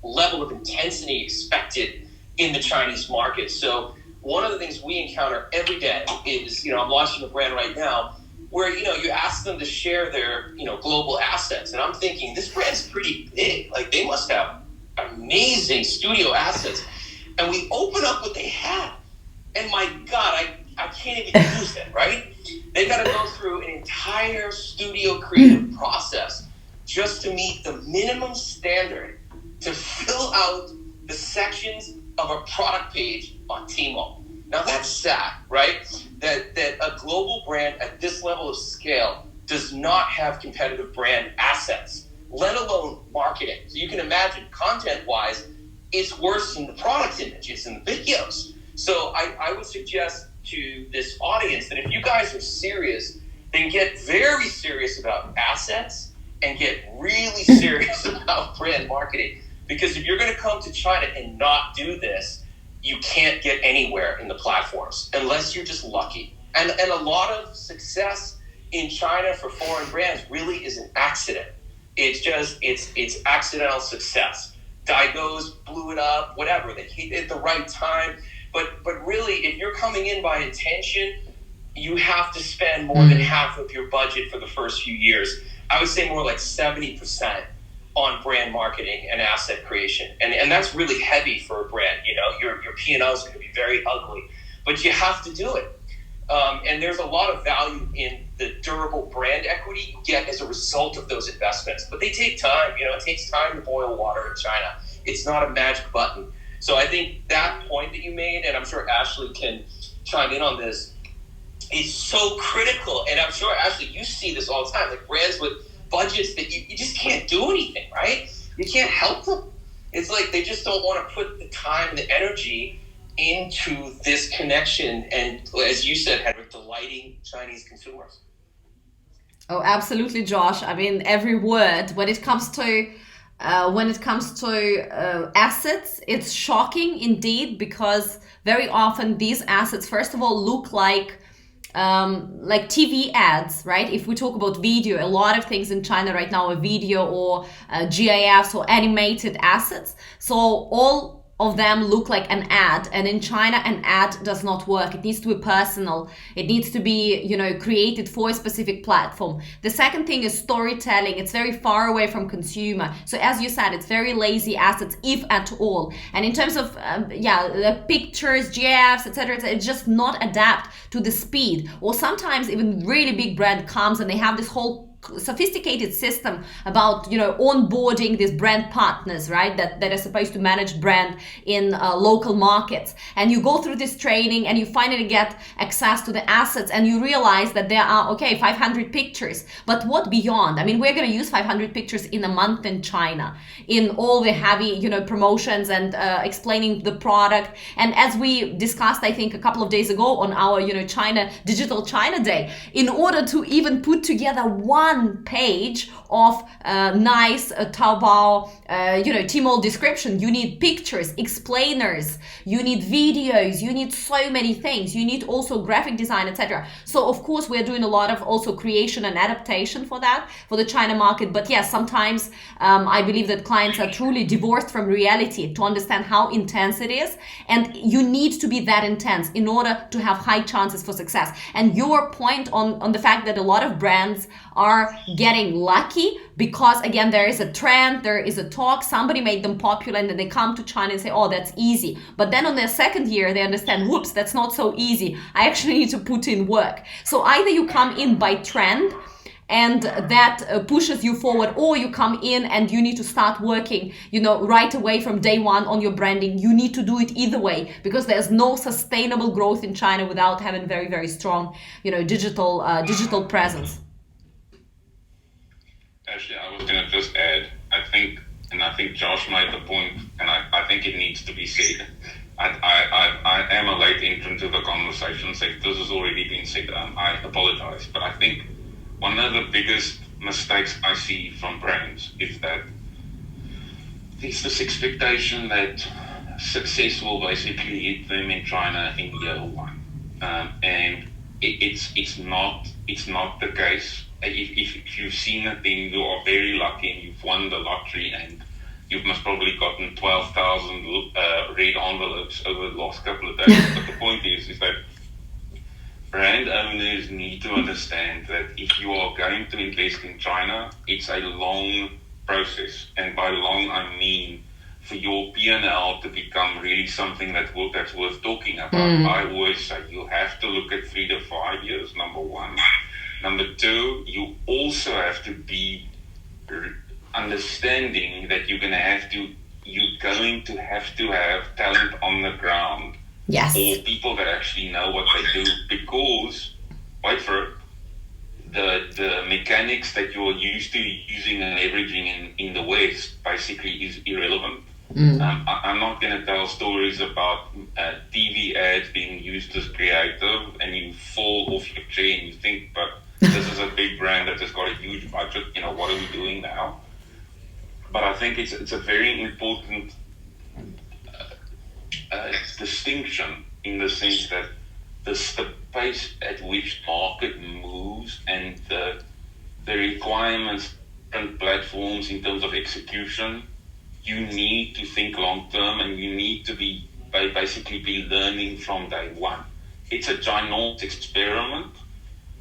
level of intensity expected in the Chinese market. So one of the things we encounter every day is, I'm launching a brand right now where, you ask them to share their, global assets. And I'm thinking, this brand's pretty big. Like, they must have amazing studio assets. And we open up what they have. And my God, I can't even use them, right? They've got to go through an entire studio creative process just to meet the minimum standard to fill out the sections of a product page on Tmall. Now that's sad, right? That a global brand at this level of scale does not have competitive brand assets, let alone marketing. So you can imagine, content-wise, it's worse than the product images and the videos. So I would suggest to this audience that if you guys are serious, then get very serious about assets and get really serious about brand marketing. Because if you're going to come to China and not do this, you can't get anywhere in the platforms unless you're just lucky. And a lot of success in China for foreign brands really is an accident. It's just, it's accidental success. Daigous blew it up, whatever. They hit it at the right time. But really, if you're coming in by intention, you have to spend more than half of your budget for the first few years. I would say more like 70% on brand marketing and asset creation. And that's really heavy for a brand. Your P&L is going to be very ugly, but you have to do it. And there's a lot of value in the durable brand equity you get as a result of those investments. But they take time. It takes time to boil water in China. It's not a magic button. So I think that point that you made, and I'm sure Ashley can chime in on this, is so critical. And I'm sure, Ashley, you see this all the time, like brands with budgets that you just can't do anything, right? You can't help them. It's like they just don't want to put the time and the energy into this connection and, as you said, Hendrik, delighting Chinese consumers. Oh, absolutely, Josh. I mean, every word. When it comes to assets, it's shocking indeed, because very often these assets, first of all, look like TV ads, right? If we talk about video, a lot of things in China right now are video or GIFs or animated assets. So of them look like an ad, and in China an ad does not work. It needs to be personal. It needs to be, you know, created for a specific platform. The second thing is storytelling. It's very far away from consumer. So as you said, it's very lazy assets, if at all. And in terms of the pictures, GIFs, etc., it's just not adapt to the speed. Or sometimes even really big brand comes and they have this whole sophisticated system about, you know, onboarding these brand partners, right, that are supposed to manage brand in local markets, and you go through this training and you finally get access to the assets and you realize that there are 500 pictures, but what beyond? I mean, we're going to use 500 pictures in a month in China in all the heavy, you know, promotions and explaining the product. And as we discussed, I think a couple of days ago on our, you know, Digital China Day, in order to even put together one page of nice Taobao, Tmall description, you need pictures, explainers, you need videos, you need so many things. You need also graphic design, etc. So of course we're doing a lot of also creation and adaptation for that, for the China market. But yes, sometimes I believe that clients are truly divorced from reality to understand how intense it is, and you need to be that intense in order to have high chances for success. And your point on the fact that a lot of brands are getting lucky because, again, there is a trend, there is a talk, somebody made them popular, and then they come to China and say, oh, that's easy. But then on their second year, they understand, whoops, that's not so easy. I actually need to put in work. So either you come in by trend and that pushes you forward, or you come in and you need to start working, you know, right away from day one on your branding. You need to do it either way, because there's no sustainable growth in China without having very, very strong, you know, digital presence. Actually, I was going to just add, I think Josh made the point, and I think it needs to be said. I am a late entrant to the conversation, so if this has already been said, I apologize. But I think one of the biggest mistakes I see from brands is that there's this expectation that success will basically hit them in China in year one. And it's not the case. If you've seen it, then you are very lucky and you've won the lottery, and you've most probably gotten 12,000 red envelopes over the last couple of days. But the point is that brand owners need to understand that if you are going to invest in China, it's a long process. And by long, I mean for your P&L to become really something that's worth talking about. I always say you have to look at 3 to 5 years, number one. Number two, you also have to be understanding that you're going to have to have talent on the ground. Yes. Or people that actually know what they do, because, wait for it, the mechanics that you're used to using and leveraging in the West basically is irrelevant. I'm not going to tell stories about TV ads being used as creative and you fall off your chair and you think, but this is a big brand that has got a huge budget, you know, what are we doing now? But I think it's a very important distinction in the sense that the pace at which market moves and the requirements and platforms in terms of execution, you need to think long term, and you need to basically be learning from day one. It's a ginormous experiment,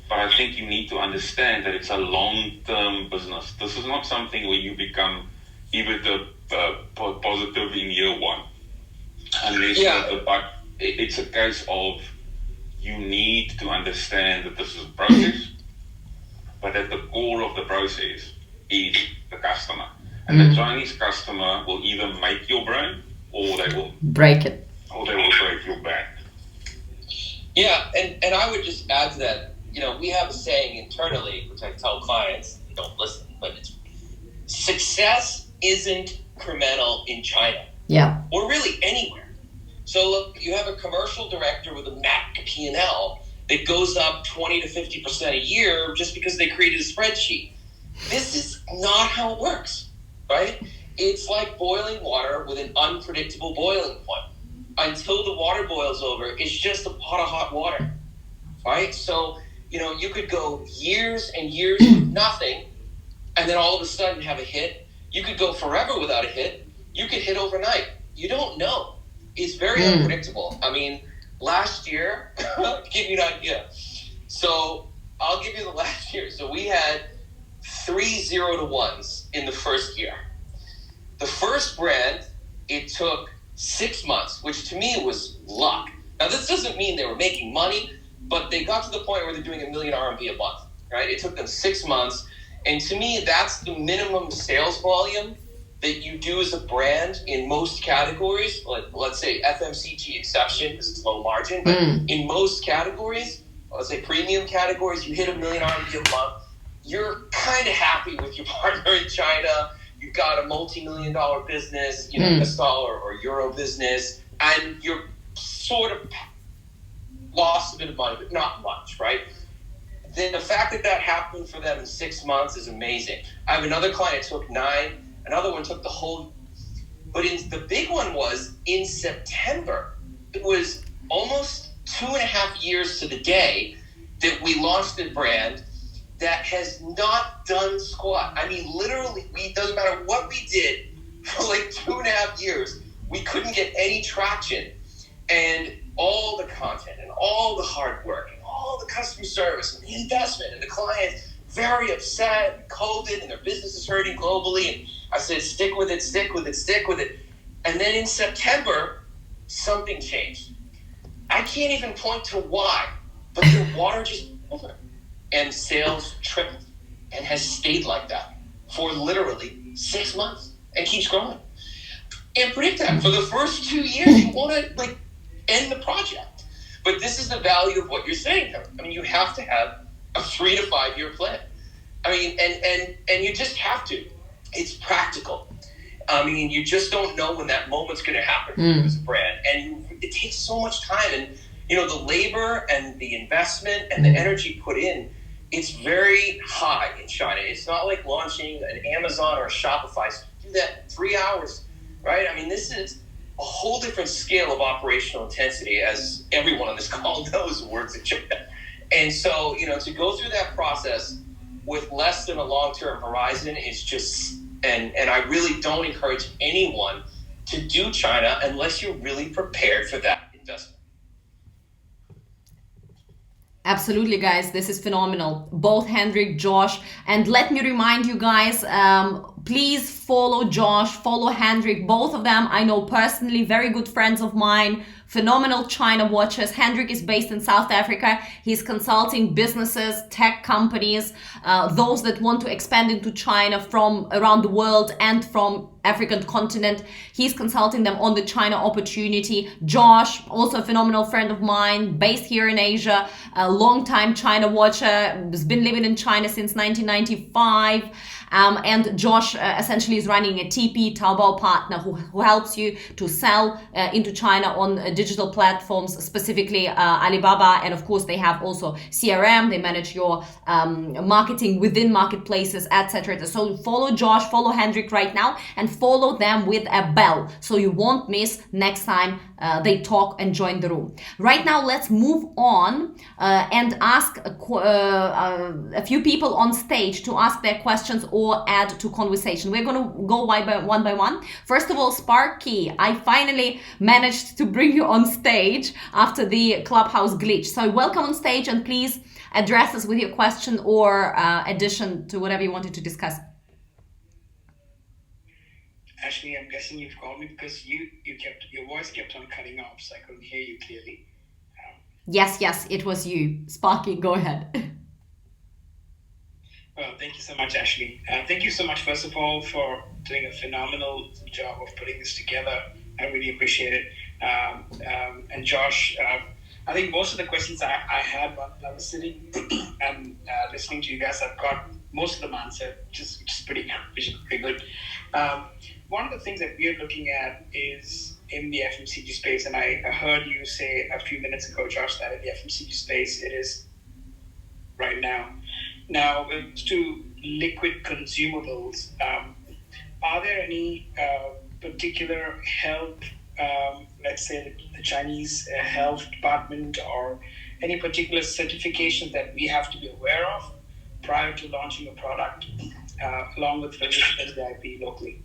but I think you need to understand that it's a long-term business. This is not something where you become EBITDA positive in year one. But it's a case of you need to understand that this is a process, but at the core of the process is the customer. And the Chinese customer will either make your brand or they will break it. Or they will break your back. Yeah, and I would just add to that, you know, we have a saying internally, which I tell clients, don't listen, but it's success isn't incremental in China. Yeah. Or really anywhere. So look, you have a commercial director with a Mac P&L that goes up 20 to 50% a year just because they created a spreadsheet. This is not how it works, right? It's like boiling water with an unpredictable boiling point. Until the water boils over, it's just a pot of hot water, right? So, you know, you could go years and years with nothing, and then all of a sudden have a hit. You could go forever without a hit. You could hit overnight. you don't know. It's very unpredictable. I mean, last year, to give you an idea. So I'll give you the last year. So we had 3 0-1s in the first year. The first brand, it took 6 months, which to me was luck. Now, this doesn't mean they were making money, but they got to the point where they're doing 1 million RMB a month, right? It took them 6 months. And to me, that's the minimum sales volume that you do as a brand in most categories. Let's say FMCG exception, because it's low margin, but in most categories, let's say premium categories, you hit 1 million RMB a month. You're kind of happy with your partner in China. You've got a multi-million-dollar business, US dollar or euro business, and you're sort of lost a bit of money, but not much, right? Then the fact that happened for them in 6 months is amazing. I have another client, it took 9. Another one took the whole. But the big one was in September. It was almost 2.5 years to the day that we launched the brand that has not done squat. I mean, literally, it doesn't matter what we did for like 2.5 years, we couldn't get any traction. And all the content and all the hard work and all the customer service and the investment and the clients very upset and COVID and their business is hurting globally. And I said, stick with it, stick with it, stick with it. And then in September, something changed. I can't even point to why, but the water just over and sales tripled and has stayed like that for literally 6 months and keeps growing. And predict that for the first 2 years, you want to end the project. But this is the value of what you're saying. I mean, you have to have a 3 to 5 year plan. I mean, and you just have to. It's practical. I mean, you just don't know when that moment's going to happen for you as a brand. And it takes so much time. And, the labor and the investment and the energy put in, it's very high in China. It's not like launching an Amazon or a Shopify. So you do that in 3 hours, right? I mean, this is a whole different scale of operational intensity, as everyone on this call knows who works at China. And so, to go through that process with less than a long-term horizon is just, and I really don't encourage anyone to do China unless you're really prepared for that investment. Absolutely, guys. This is phenomenal. Both Hendrik, Josh, and let me remind you guys, please follow Josh, follow Hendrik, both of them. I know personally, very good friends of mine, phenomenal China watchers. Hendrik is based in South Africa. He's consulting businesses, tech companies, those that want to expand into China from around the world and from African continent. He's consulting them on the China opportunity. Josh, also a phenomenal friend of mine, based here in Asia, a long-time China watcher, has been living in China since 1995. And Josh essentially is running a TP Taobao partner who helps you to sell into China on digital platforms, specifically Alibaba. And of course, they have also CRM. They manage your marketing within marketplaces, etc. So follow Josh, follow Hendrik right now, and follow them with a bell so you won't miss next time they talk and join the room. Right now, let's move on and ask a few people on stage to ask their questions or add to conversation. We're going to go one by one. First of all, Sparky, I finally managed to bring you on stage after the Clubhouse glitch. So welcome on stage, and please address us with your question or addition to whatever you wanted to discuss. Ashley, I'm guessing you've called me because your voice kept on cutting off, so I couldn't hear you clearly. Yes, it was you. Sparky, go ahead. Well, thank you so much, Ashley. Thank you so much, first of all, for doing a phenomenal job of putting this together. I really appreciate it. And Josh, I think most of the questions I had while I was sitting and listening to you guys, I've got most of them answered, which is pretty good. One of the things that we are looking at is in the FMCG space, and I heard you say a few minutes ago, Josh, that in the FMCG space it is right now. Now, when it comes to liquid consumables, are there any particular health, let's say the Chinese health department, or any particular certification that we have to be aware of prior to launching a product along with registering the IP locally?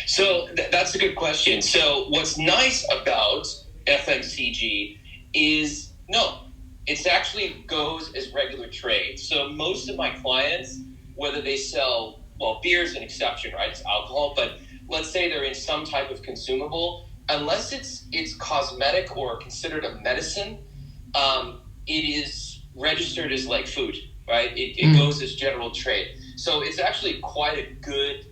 So that's a good question. So what's nice about FMCG is it actually goes as regular trade. So most of my clients, whether they sell, well, beer is an exception, right? It's alcohol, but let's say they're in some type of consumable, unless it's cosmetic or considered a medicine, it is registered as like food, right? It goes as general trade. So it's actually quite a good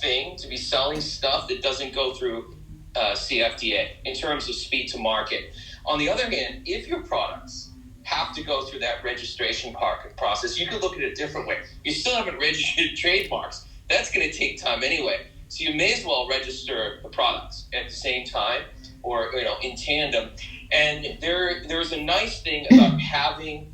thing to be selling stuff that doesn't go through CFDA in terms of speed to market. On the other hand, if your products have to go through that registration process, you could look at it a different way. You still haven't registered trademarks. That's going to take time anyway. So you may as well register the products at the same time or in tandem. And there's a nice thing about having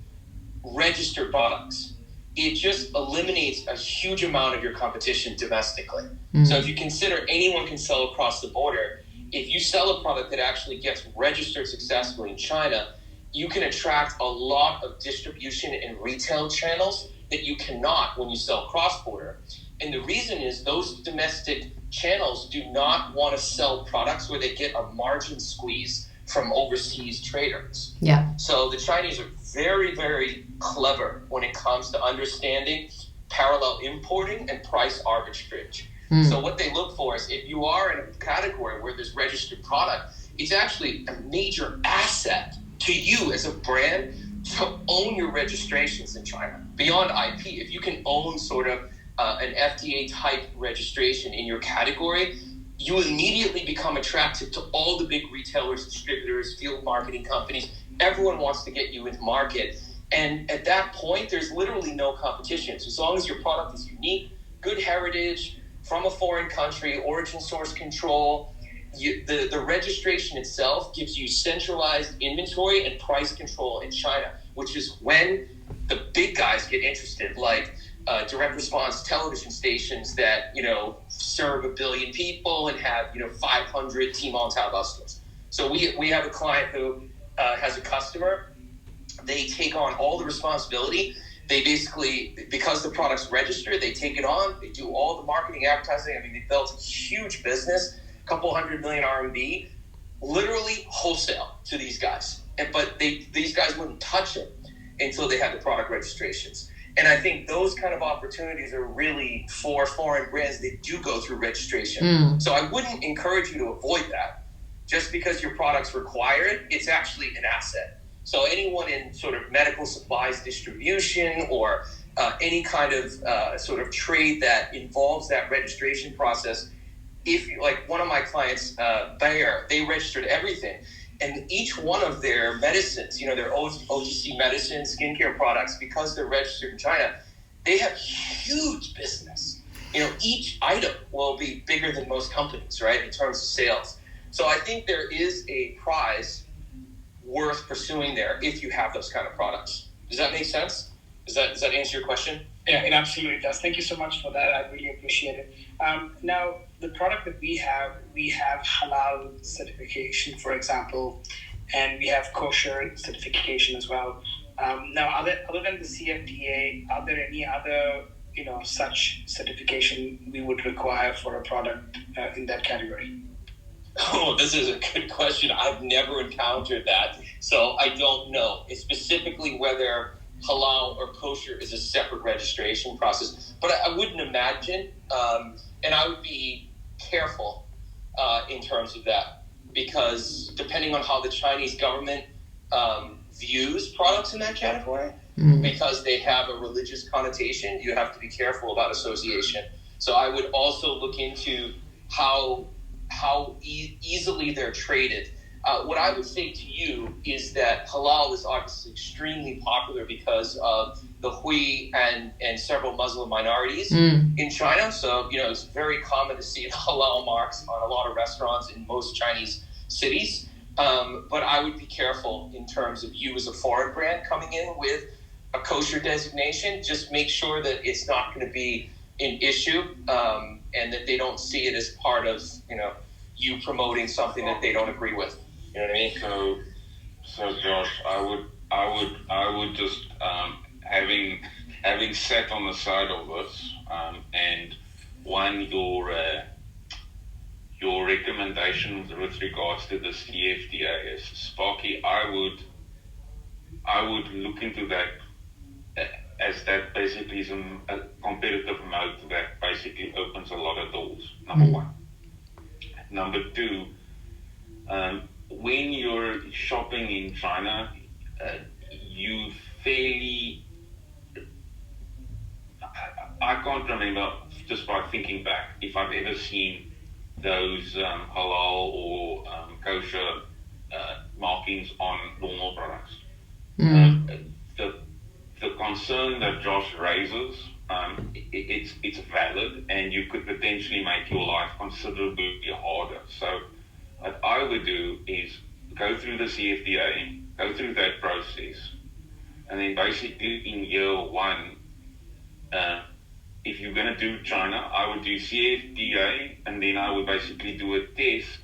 registered products. It just eliminates a huge amount of your competition domestically. So if you consider anyone can sell across the border, if you sell a product that actually gets registered successfully in China, you can attract a lot of distribution and retail channels that you cannot when you sell cross-border. And the reason is those domestic channels do not want to sell products where they get a margin squeeze from overseas traders. Yeah. So the Chinese are very, very clever when it comes to understanding parallel importing and price arbitrage. So what they look for is if you are in a category where there's registered product, it's actually a major asset to you as a brand to own your registrations in China. Beyond IP, if you can own sort of an FDA type registration in your category, you immediately become attractive to all the big retailers, distributors, field marketing companies. Everyone wants to get you into market. And at that point, there's literally no competition. So as long as your product is unique, good heritage, from a foreign country, origin source control, the registration itself gives you centralized inventory and price control in China, which is when the big guys get interested, like direct response television stations that, serve 1 billion people and have, 500 Tmall and Taobao stores. So we have a client who has a customer. They take on all the responsibility. They basically, because the product's registered, they take it on. They do all the marketing, advertising. I mean, they built a huge business, a couple 100 million RMB, literally wholesale to these guys. But these guys wouldn't touch it until they had the product registrations. And I think those kind of opportunities are really for foreign brands that do go through registration. So I wouldn't encourage you to avoid that. Just because your products require it, it's actually an asset. So anyone in sort of medical supplies distribution or any kind of sort of trade that involves that registration process, if like one of my clients, Bayer, they registered everything. And each one of their medicines, their OTC medicines, skincare products, because they're registered in China, they have huge business. Each item will be bigger than most companies, right, in terms of sales. So I think there is a prize worth pursuing there if you have those kind of products. Does that make sense? Does that answer your question? Yeah, it absolutely does. Thank you so much for that. I really appreciate it. Now, the product that we have Halal Certification, for example, and we have Kosher Certification as well. Now, other than the CFDA, are there any other such certification we would require for a product in that category? Oh, this is a good question. I've never encountered that, so I don't know. It's specifically whether halal or kosher is a separate registration process, but I wouldn't imagine, and I would be careful in terms of that, because depending on how the Chinese government views products in that category, because they have a religious connotation, you have to be careful about association. So I would also look into how easily they're traded. What I would say to you is that halal is obviously extremely popular because of the Hui and several Muslim minorities in China. So, it's very common to see halal marks on a lot of restaurants in most Chinese cities. But I would be careful in terms of you as a foreign brand coming in with a kosher designation. Just make sure that it's not going to be an issue and that they don't see it as part of, you promoting something that they don't agree with. You know what I mean? So Josh, I would just having sat on the side of this, and one, your recommendations with regards to the CFDA is, Sparky, I would look into that as that basically is a competitive mode that basically opens a lot of doors, number one. Number two, when you're shopping in China, you fairly, I can't remember, just by thinking back, if I've ever seen those halal or kosher markings on normal products. The concern that Josh raises, it's valid, and you could potentially make your life considerably harder. So what I would do is go through the CFDA, go through that process, and then basically in year one, if you're going to do China, I would do CFDA, and then I would basically do a test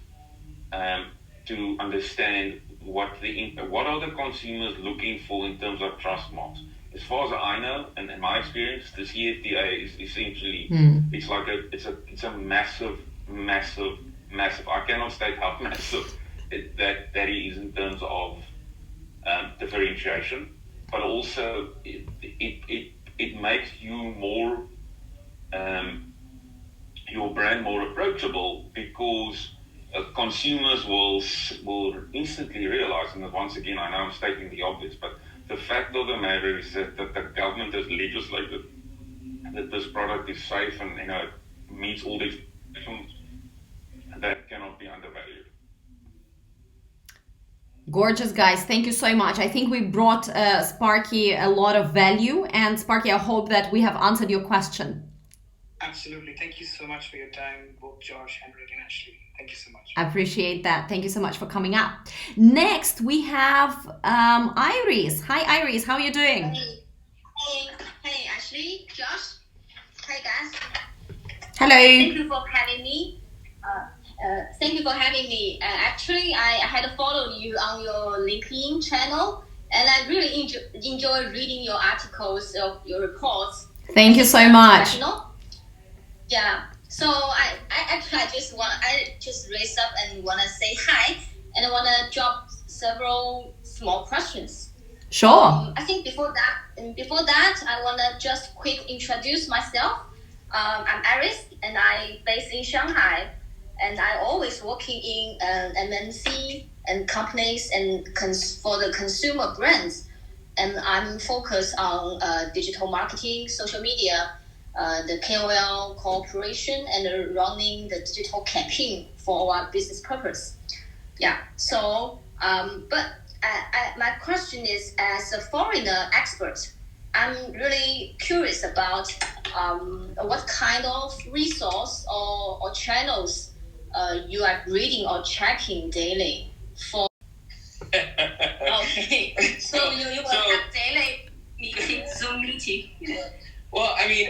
to understand what are the consumers looking for in terms of trust marks. As far as I know, and in my experience, the CFDA is essentially it's like it's a massive. I cannot state how massive that is in terms of differentiation, but also it makes you more your brand more approachable, because consumers will instantly realize, and once again, I know I'm stating the obvious, but the fact of the matter is that the government has legislated that this product is safe and it meets all the expectations. That cannot be undervalued. Gorgeous, guys. Thank you so much. I think we brought Sparky a lot of value, and Sparky, I hope that we have answered your question. Absolutely. Thank you so much for your time, both Josh, Hendrik, and Ashley. Thank you so much. I appreciate that. Thank you so much for coming up. Next, we have Iris. Hi, Iris. How are you doing? Hey, Ashley, Josh. Hi, guys. Hello. Thank you for having me. Actually, I had followed you on your LinkedIn channel, and I really enjoy reading your articles, your reports. Thank you so much. Yeah. So I just raised up and want to say hi, and I want to drop several small questions. Sure. I think before that, I want to just quick introduce myself. I'm Iris, and I based in Shanghai, and I always working in MNC and companies and for the consumer brands, and I'm focused on digital marketing, social media, the KOL cooperation, and running the digital campaign for our business purpose. Yeah. So, but my question is, as a foreigner expert, I'm really curious about what kind of resource or channels you are reading or checking daily for. Okay, so you will have daily Zoom meeting. Well, I mean,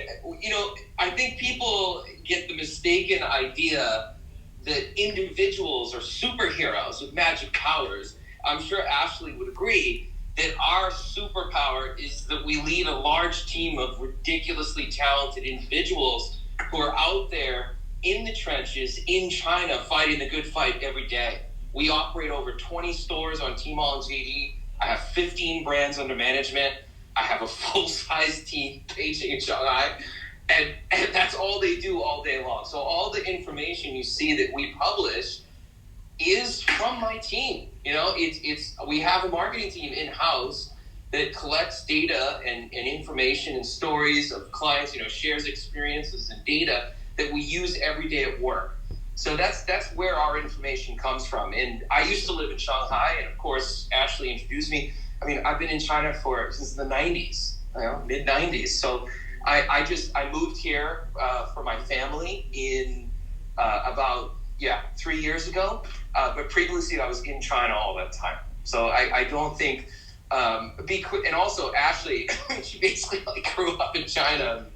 I think people get the mistaken idea that individuals are superheroes with magic powers. I'm sure Ashley would agree that our superpower is that we lead a large team of ridiculously talented individuals who are out there in the trenches in China fighting the good fight every day. We operate over 20 stores on Tmall and JD. I have 15 brands under management. I have a full-size team Beijing and Shanghai, and that's all they do all day long. So all the information you see that we publish is from my team. We have a marketing team in-house that collects data and information and stories of clients, shares experiences and data that we use every day at work. So that's where our information comes from. And I used to live in Shanghai, and of course, Ashley introduced me. I mean, I've been in China since the 90s, mid-90s. So I moved here for my family in about 3 years ago. But previously, I was in China all that time. So I don't think, and also Ashley, she basically grew up in China.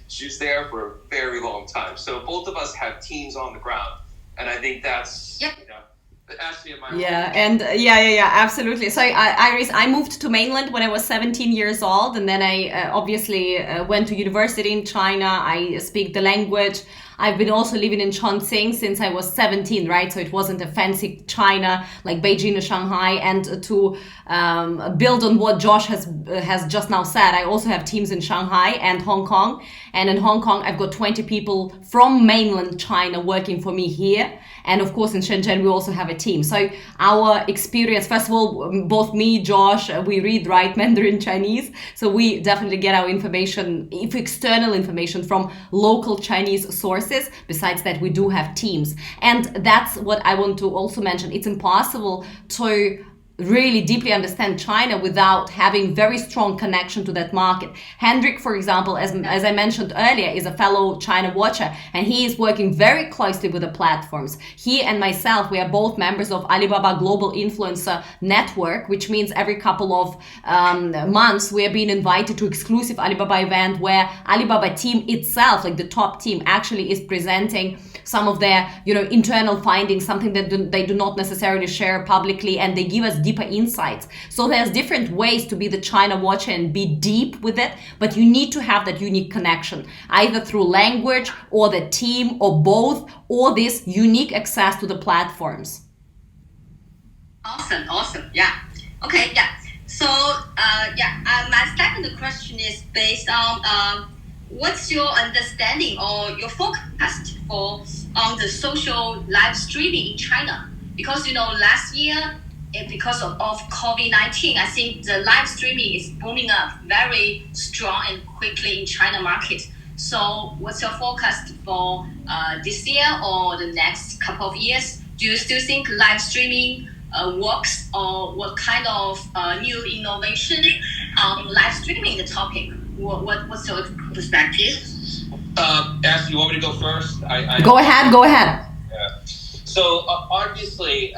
She was there for a very long time. So both of us have teams on the ground. And I think that's, Ashley and my absolutely. So Iris, I moved to mainland when I was 17 years old, and then I obviously went to university in China. I speak the language. I've been also living in Chongqing since I was 17, right? So it wasn't a fancy China like Beijing or Shanghai. And to build on what Josh has just now said, I also have teams in Shanghai and Hong Kong. And in Hong Kong, I've got 20 people from mainland China working for me here. And of course, in Shenzhen, we also have a team. So our experience, first of all, both me, Josh, we read, write Mandarin Chinese. So we definitely get our information, if external information, from local Chinese sources. Besides that, we do have teams. And that's what I want to also mention. It's impossible to really deeply understand China without having very strong connection to that market. Hendrik, for example, as I mentioned earlier, is a fellow China watcher, and he is working very closely with the platforms. He and myself, we are both members of Alibaba Global Influencer Network, which means every couple of months we are being invited to exclusive Alibaba event where Alibaba team itself, like the top team, actually is presenting some of their internal findings, something that they do not necessarily share publicly, and they give us deeper insights. So there's different ways to be the China watcher and be deep with it, but you need to have that unique connection, either through language or the team or both, or this unique access to the platforms. Awesome. Yeah. Okay. Yeah. So my second question is based on what's your understanding or your forecast on the social live streaming in China? Because last year, because of COVID-19, I think the live streaming is booming up very strong and quickly in China market. So what's your forecast for this year or the next couple of years? Do you still think live streaming works, or what kind of new innovation on live streaming the topic? What's your perspective? Ashley, you want me to go first? Go ahead. Yeah. So obviously,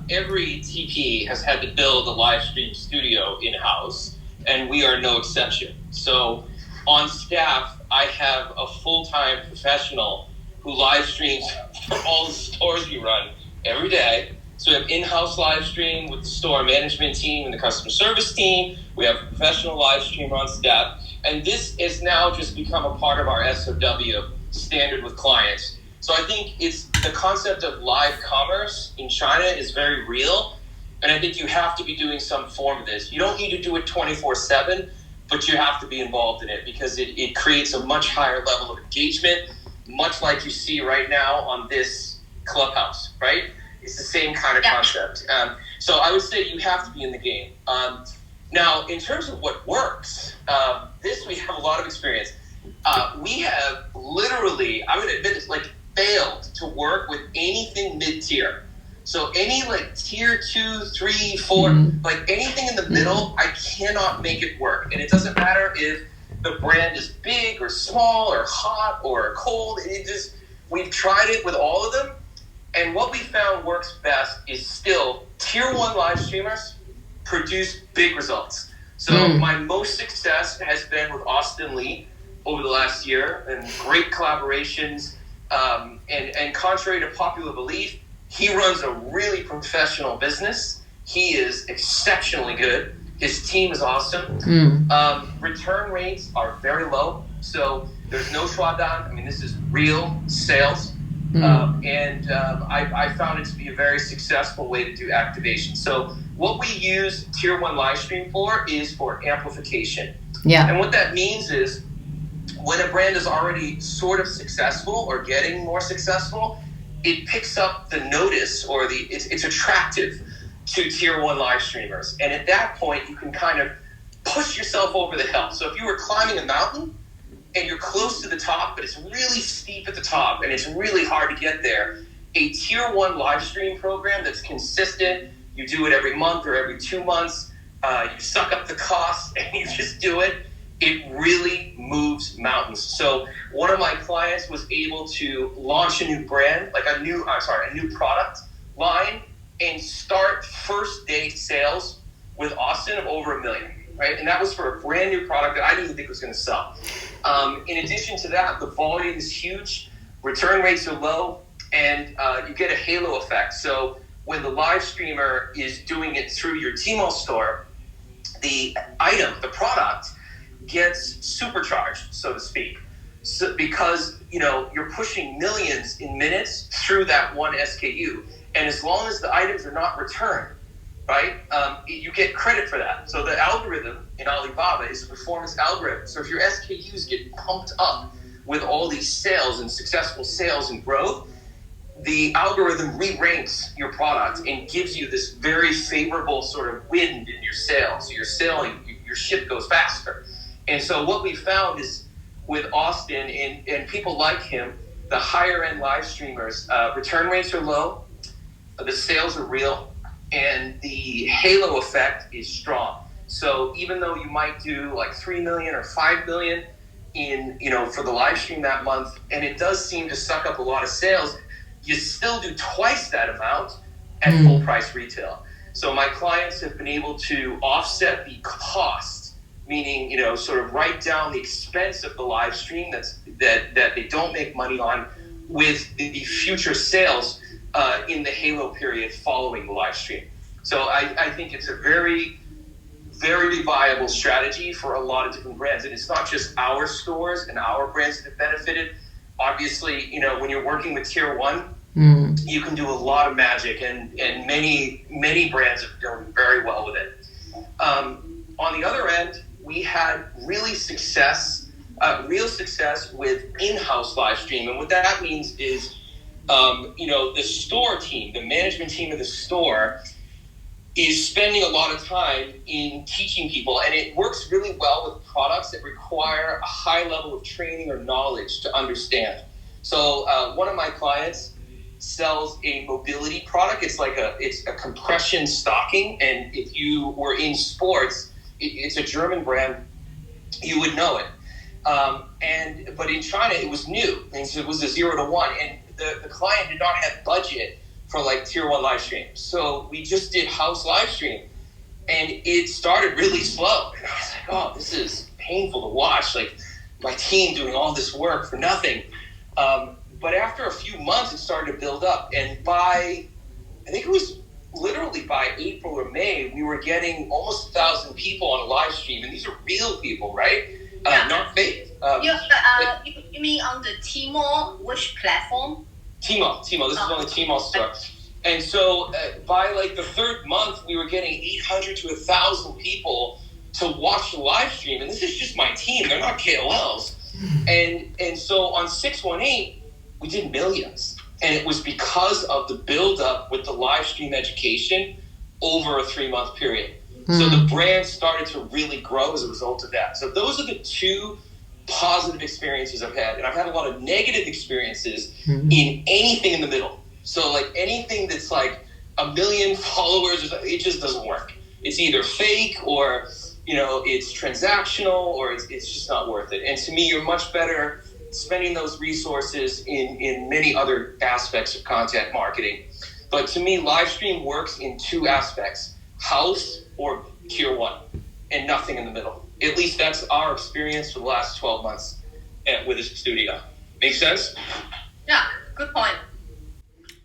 every TP has had to build a live stream studio in-house, and we are no exception. So on staff, I have a full-time professional who live streams for all the stores we run every day. So we have in-house live stream with the store management team and the customer service team. We have a professional live streamer on staff. And this has now just become a part of our SOW standard with clients. So I think it's the concept of live commerce in China is very real. And I think you have to be doing some form of this. You don't need to do it 24/7, but you have to be involved in it because it creates a much higher level of engagement, much like you see right now on this Clubhouse, right? It's the same kind of concept. So I would say you have to be in the game. Now, in terms of what works, this we have a lot of experience. We have literally, I'm going to admit this, failed to work with anything mid-tier. So any tier 2, 3, 4, anything in the middle, I cannot make it work. And it doesn't matter if the brand is big or small or hot or cold. We've tried it with all of them. And what we found works best is still tier 1 live streamers produce big results. So my most success has been with Austin Lee over the last year, and great collaborations. And contrary to popular belief, he runs a really professional business. He is exceptionally good. His team is awesome. Return rates are very low. So there's no shuadan. I mean, this is real sales. I found it to be a very successful way to do activation. So what we use tier 1 live stream for is for amplification. Yeah. And what that means is when a brand is already sort of successful or getting more successful, it picks up the notice or it's attractive to tier 1 live streamers. And at that point, you can kind of push yourself over the hill. So if you were climbing a mountain and you're close to the top, but it's really steep at the top and it's really hard to get there, a tier 1 live stream program that's consistent, you do it every month or every 2 months, you suck up the cost and you just do it, it really moves mountains. So one of my clients was able to launch a new brand, a new product line, and start first day sales with Austin of over $1 million, right? And that was for a brand new product that I didn't even think was going to sell. In addition to that, the volume is huge, return rates are low, and you get a halo effect. So when the live streamer is doing it through your Tmall store, the item, the product, gets supercharged, so to speak. So, because you're pushing millions in minutes through that one SKU, and as long as the items are not returned, right, you get credit for that. So the algorithm in Alibaba is a performance algorithm. So if your SKUs get pumped up with all these sales and successful sales and growth, the algorithm re-ranks your product and gives you this very favorable sort of wind in your sales. You're selling, your ship goes faster. And so what we found is with Austin and people like him, the higher end live streamers, return rates are low, the sales are real, and the halo effect is strong. So even though you might do like 3 million or 5 million in, for the live stream that month, and it does seem to suck up a lot of sales, you still do twice that amount at full price retail. So my clients have been able to offset the cost, meaning, sort of write down the expense of the live stream that they don't make money on with the future sales in the halo period following the live stream. So I think it's a very, very viable strategy for a lot of different brands. And it's not just our stores and our brands that have benefited. Obviously, when you're working with tier one, you can do a lot of magic, and many brands have done very well with it. On the other end, we had real success with in-house live stream. And what that means is, the store team, the management team of the store is spending a lot of time in teaching people, and it works really well with products that require a high level of training or knowledge to understand. So one of my clients sells a mobility product. It's a compression stocking, and if you were in sports, it's a German brand, you would know it. But in China, it was new, and so it was a 0 to 1, and the client did not have budget for like tier one live stream. So we just did house live stream, and it started really slow. And I was like, oh, this is painful to watch. Like my team doing all this work for nothing. But after a few months, it started to build up. And I think it was literally by April or May, we were getting almost 1,000 people on a live stream. And these are real people, right? Not fake. You mean on the Tmall, which platform? Tmall. This is on the Tmall store. And so by like the third month, we were getting 800 to 1,000 people to watch the live stream. And this is just my team. They're not KOLs. And so on 618, we did millions. And it was because of the buildup with the live stream education over a 3-month period. So the brand started to really grow as a result of that. So those are the two positive experiences I've had. And I've had a lot of negative experiences in anything in the middle. So like anything that's like 1 million followers, it just doesn't work. It's either fake or, it's transactional, or it's just not worth it. And to me, you're much better spending those resources in many other aspects of content marketing. But to me, live stream works in 2 aspects: house or tier one, and nothing in the middle. At least that's our experience for the last 12 months with this studio. Make sense? Yeah, good point.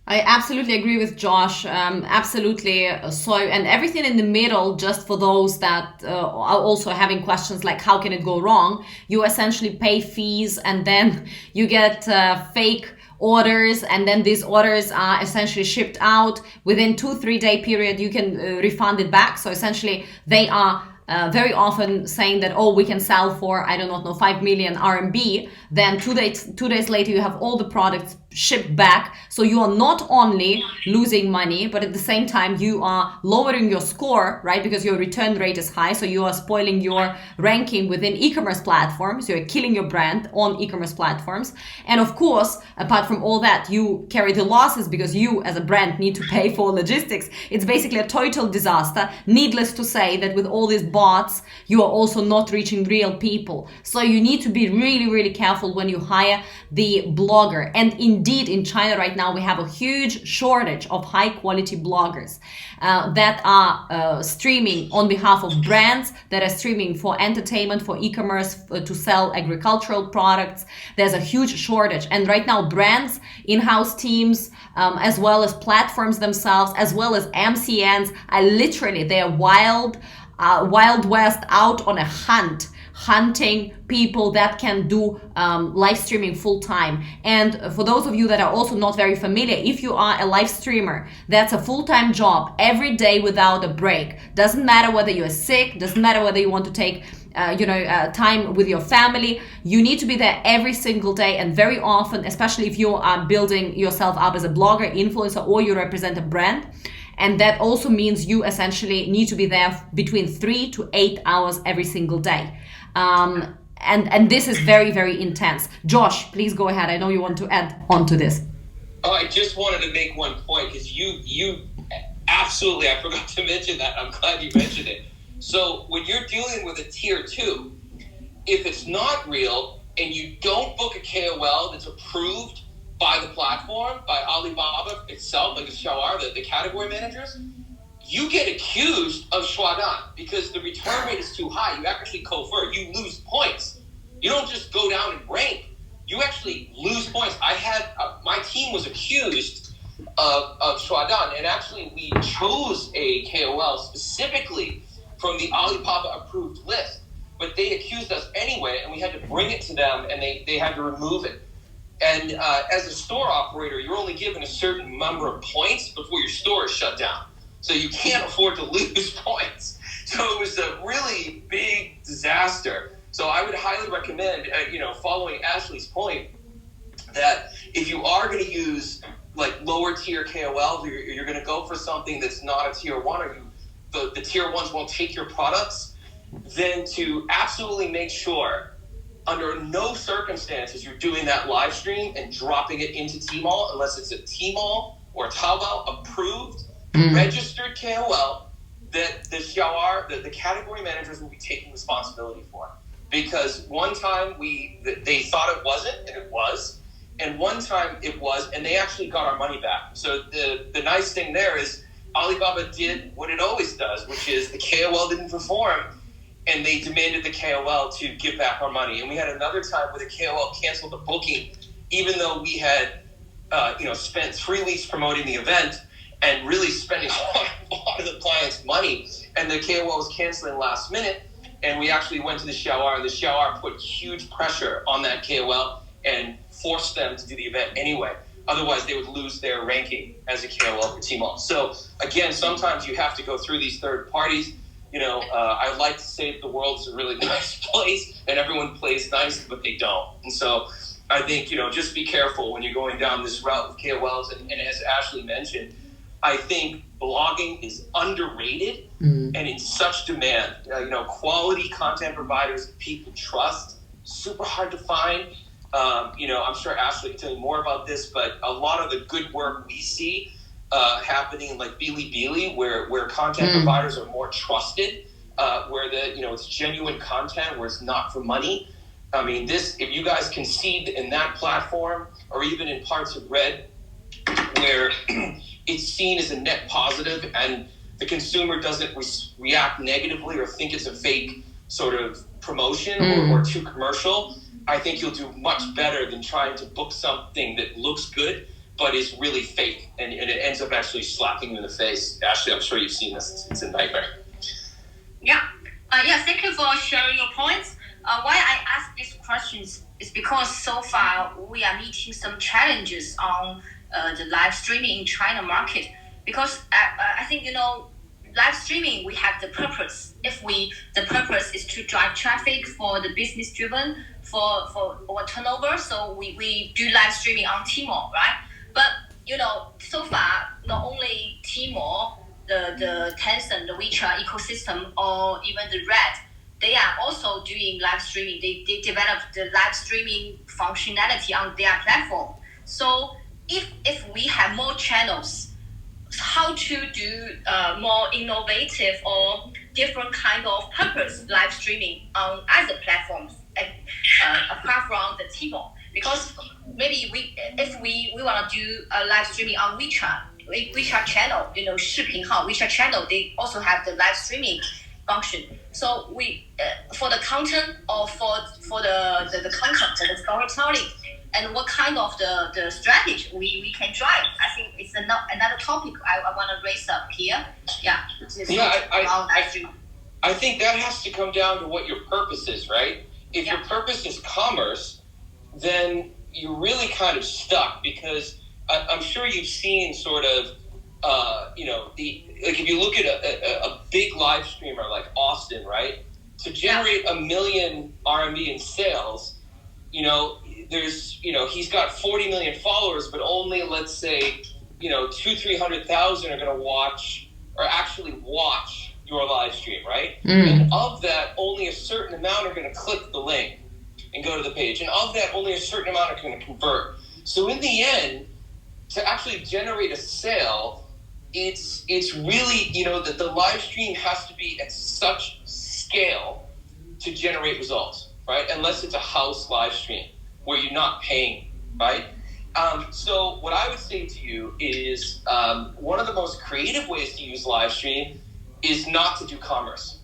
I absolutely agree with Josh. Absolutely. So, and everything in the middle, just for those that are also having questions like how can it go wrong, you essentially pay fees and then you get fake orders, and then these orders are essentially shipped out within 2-3 day period. You can refund it back. So essentially they are very often saying that, oh, we can sell for, I do not know, 5 million RMB. Then 2 days later, you have all the products shipped back. So you are not only losing money, but at the same time, you are lowering your score, right? Because your return rate is high. So you are spoiling your ranking within e-commerce platforms. You're killing your brand on e-commerce platforms. And of course, apart from all that, you carry the losses because you as a brand need to pay for logistics. It's basically a total disaster. Needless to say that with all these bots, you are also not reaching real people. So you need to be really, really careful when you hire the blogger. And indeed, in China right now, we have a huge shortage of high quality bloggers that are streaming on behalf of brands, that are streaming for entertainment, for e-commerce, to sell agricultural products. There's a huge shortage. And right now, brands, in-house teams, as well as platforms themselves, as well as MCNs, are literally, they are wild west out on a hunt hunting people that can do live streaming full time. And for those of you that are also not very familiar, if you are a live streamer, that's a full-time job every day without a break. Doesn't matter whether you're sick, doesn't matter whether you want to take time with your family. You need to be there every single day, and very often, especially if you are building yourself up as a blogger, influencer, or you represent a brand. And that also means you essentially need to be there between 3 to 8 hours every single day. And this is very, very intense. Josh, please go ahead. I know you want to add on to this. Oh, I just wanted to make one point, because you absolutely, I forgot to mention that. I'm glad you mentioned it. So when you're dealing with a tier 2, if it's not real and you don't book a KOL that's approved by the platform, by Alibaba itself, like the Xiao'ar, the category managers, you get accused of shuadan because the return rate is too high. You actually convert. You lose points. You don't just go down and rank. You actually lose points. I had my team was accused of shuadan, and actually we chose a KOL specifically from the Alibaba approved list, but they accused us anyway, and we had to bring it to them, and they had to remove it. And as a store operator, you're only given a certain number of points before your store is shut down. So you can't afford to lose points. So it was a really big disaster. So I would highly recommend, following Ashley's point, that if you are going to use like lower tier KOL, you're going to go for something that's not a tier 1, or the tier 1s won't take your products, then to absolutely make sure under no circumstances you're doing that live stream and dropping it into Tmall unless it's a Tmall or Taobao approved, registered KOL that the Xiao'ar, the category managers will be taking responsibility for. Because one time they thought it wasn't, and it was, and one time it was, and they actually got our money back. So the nice thing there is Alibaba did what it always does, which is the KOL didn't perform, and they demanded the KOL to give back our money. And we had another time where the KOL canceled the booking, even though we had spent 3 weeks promoting the event and really spending a lot of the client's money, and the KOL was canceling last minute. And we actually went to the Xiao'ar, and the Xiao'ar put huge pressure on that KOL and forced them to do the event anyway. Otherwise, they would lose their ranking as a KOL for Tmall. So again, sometimes you have to go through these third parties. I would like to say that the world is a really nice place and everyone plays nice, but they don't. And so I think, just be careful when you're going down this route with KOLs. And as Ashley mentioned, I think blogging is underrated and in such demand. Quality content providers that people trust, super hard to find. I'm sure Ashley can tell you more about this, but a lot of the good work we see happening in like Bilibili, where content providers are more trusted, where it's genuine content, where it's not for money. I mean, if you guys can see in that platform, or even in parts of Red, where it's seen as a net positive and the consumer doesn't react negatively or think it's a fake sort of promotion or too commercial, I think you'll do much better than trying to book something that looks good but is really fake, and it ends up actually slapping you in the face. Ashley, I'm sure you've seen this. It's a nightmare. Yeah. Thank you for sharing your points. Why I ask these questions is because so far we are meeting some challenges on the live streaming in China market. Because I think, live streaming, we have the purpose. The purpose is to drive traffic for the business driven, for our turnover. So we do live streaming on Tmall, right? But, so far, not only Tmall, the Tencent, the WeChat ecosystem, or even the Red, they are also doing live streaming. They developed the live streaming functionality on their platform. So if we have more channels, how to do more innovative or different kind of purpose live streaming on other platforms apart from the Tmall. Because maybe if we want to do a live streaming on WeChat channel, 视频号 WeChat channel, they also have the live streaming function. So we for the content or for the content, the storytelling, and what kind of the strategy we can drive. I think it's another topic I want to raise up here. Yeah. I think that has to come down to what your purpose is, right? If your purpose is commerce, then you're really kind of stuck, because I'm sure you've seen sort of, if you look at a big live streamer like Austin, right? To generate 1 million RMB in sales, he's got 40 million followers, but only, let's say, 200,000-300,000 are going to watch your live stream, right? And of that, only a certain amount are going to click the link and go to the page. And of that, only a certain amount are going to convert. So in the end, to actually generate a sale, it's really, that the live stream has to be at such scale to generate results, right? Unless it's a house live stream where you're not paying, right? So what I would say to you is one of the most creative ways to use live stream is not to do commerce.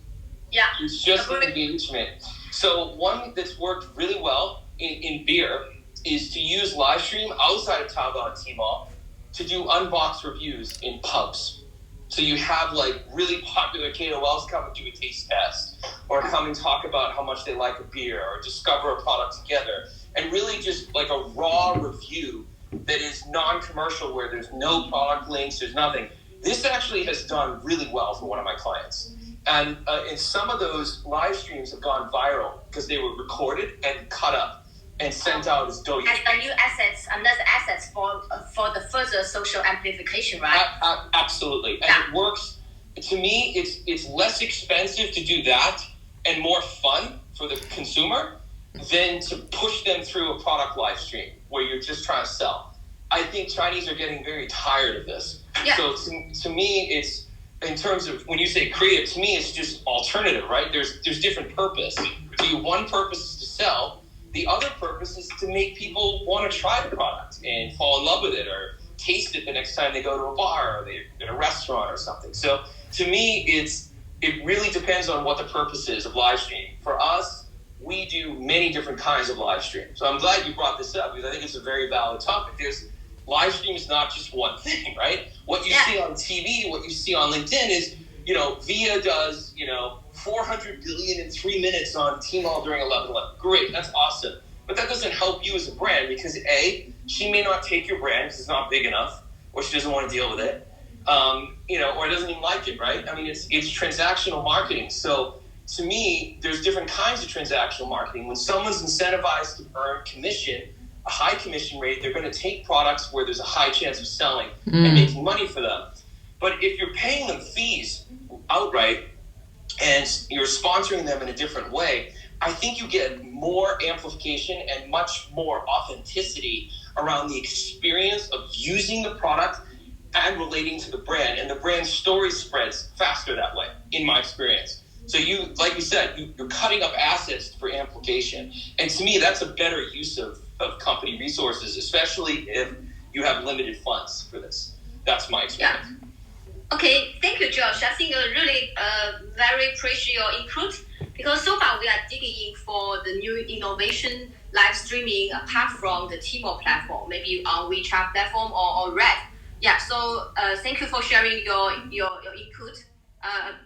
Yeah. It's just engagement. So one that's worked really well in beer is to use live stream outside of Taobao and Tmall to do unboxed reviews in pubs. So you have like really popular KOLs come and do a taste test, or come and talk about how much they like a beer, or discover a product together, and really just like a raw review that is non-commercial, where there's no product links, there's nothing. This actually has done really well for one of my clients. And some of those live streams have gone viral because they were recorded and cut up and sent out as douyi. As the new assets, another assets for the further social amplification, right? Absolutely. And it works. To me, it's less expensive to do that and more fun for the consumer than to push them through a product live stream where you're just trying to sell. I think Chinese are getting very tired of this. Yeah. So to me, it's, in terms of when you say creative, to me, it's just alternative, right? There's different purpose. One purpose is to sell. The other purpose is to make people want to try the product and fall in love with it, or taste it the next time they go to a bar or they're in a restaurant or something. So to me, it really depends on what the purpose is of live streaming. For us, we do many different kinds of live streams. So I'm glad you brought this up, because I think it's a very valid topic. Live stream is not just one thing, right? What you see on TV, what you see on LinkedIn is, Via does, 400 billion in 3 minutes on Tmall during 11/11. Great, that's awesome. But that doesn't help you as a brand, because A, she may not take your brand because it's not big enough, or she doesn't want to deal with it, or doesn't even like it, right? I mean, it's transactional marketing. So to me, there's different kinds of transactional marketing. When someone's incentivized to earn commission, a high commission rate, they're going to take products where there's a high chance of selling and making money for them. But if you're paying them fees outright and you're sponsoring them in a different way, I think you get more amplification and much more authenticity around the experience of using the product and relating to the brand. And the brand story spreads faster that way, in my experience. So you, like you said, you're cutting up assets for amplification. And to me, that's a better use of company resources, especially if you have limited funds for this. That's my experience. Yeah. Okay, thank you, Josh. I think really very appreciate your input, because so far we are digging in for the new innovation live streaming apart from the Tmall platform, maybe on WeChat platform or Red. Yeah, so thank you for sharing your input.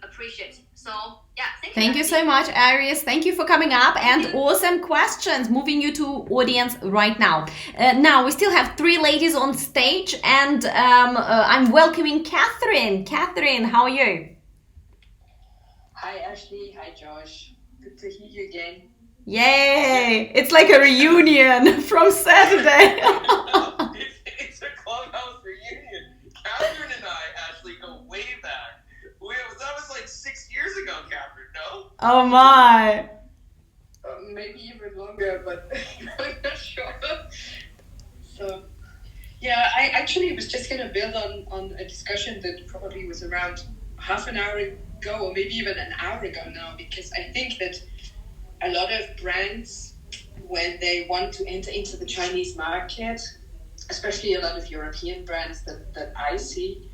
Appreciate it. So yeah, thank you so much, Aries. Thank you for coming up, and awesome questions. Moving you to audience right now. Now we still have 3 ladies on stage, and I'm welcoming Kathryn. Kathryn, how are you? Hi Ashley, hi Josh. Good to hear you again. Yay! It's like a reunion from Saturday. It's a clubhouse reunion. Kathryn and I actually go way back. That was like 6 years ago, Kathryn, no? Oh my. Maybe even longer, but I'm not sure. So, yeah, I actually was just going to build on a discussion that probably was around half an hour ago, or maybe even an hour ago now, because I think that a lot of brands, when they want to enter into the Chinese market, especially a lot of European brands that I see,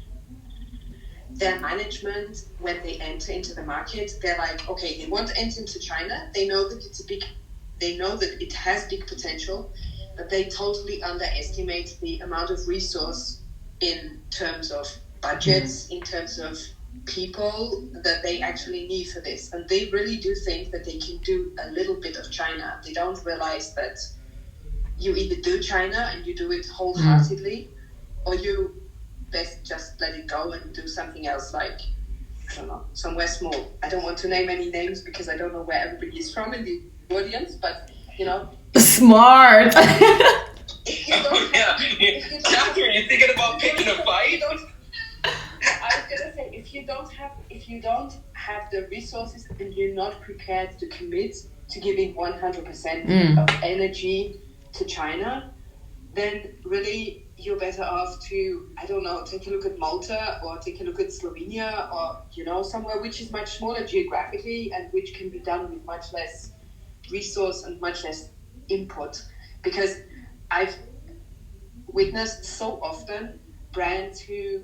their management, when they enter into the market, they're like, okay, they want to enter into China. They know that it has big potential, but they totally underestimate the amount of resource in terms of budgets, in terms of people that they actually need for this. And they really do think that they can do a little bit of China. They don't realize that you either do China and you do it wholeheartedly, or you best just let it go and do something else, like, I don't know, somewhere small. I don't want to name any names because I don't know where everybody is from in the audience, but, you know. Smart. Kathryn, you thinking about picking a fight? I was gonna say, if you don't have the resources and you're not prepared to commit to giving 100% of energy to China, then really you're better off to, I don't know, take a look at Malta or take a look at Slovenia, or, you know, somewhere which is much smaller geographically and which can be done with much less resource and much less input. Because I've witnessed so often brands who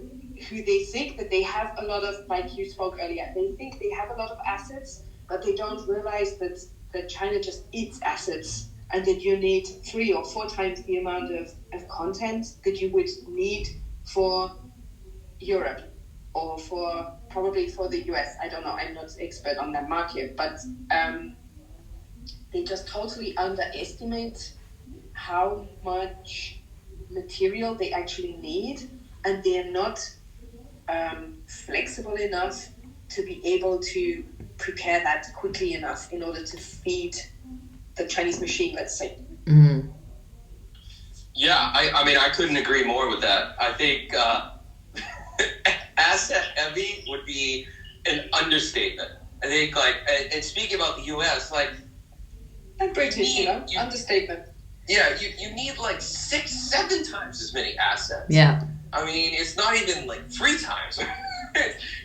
they think that they have a lot of, like you spoke earlier, they think they have a lot of assets, but they don't realize that China just eats assets, and that you need 3 or 4 times the amount of content that you would need for Europe or probably for the US. I don't know, I'm not expert on that market, but they just totally underestimate how much material they actually need, and they're not flexible enough to be able to prepare that quickly enough in order to feed the Chinese machine, let's say. Yeah, I mean, I couldn't agree more with that. I think asset heavy would be an understatement. I think, like, and speaking about the US, like, And British, you know, understatement. Yeah, you need like 6-7 times as many assets. Yeah. I mean, it's not even like 3 times.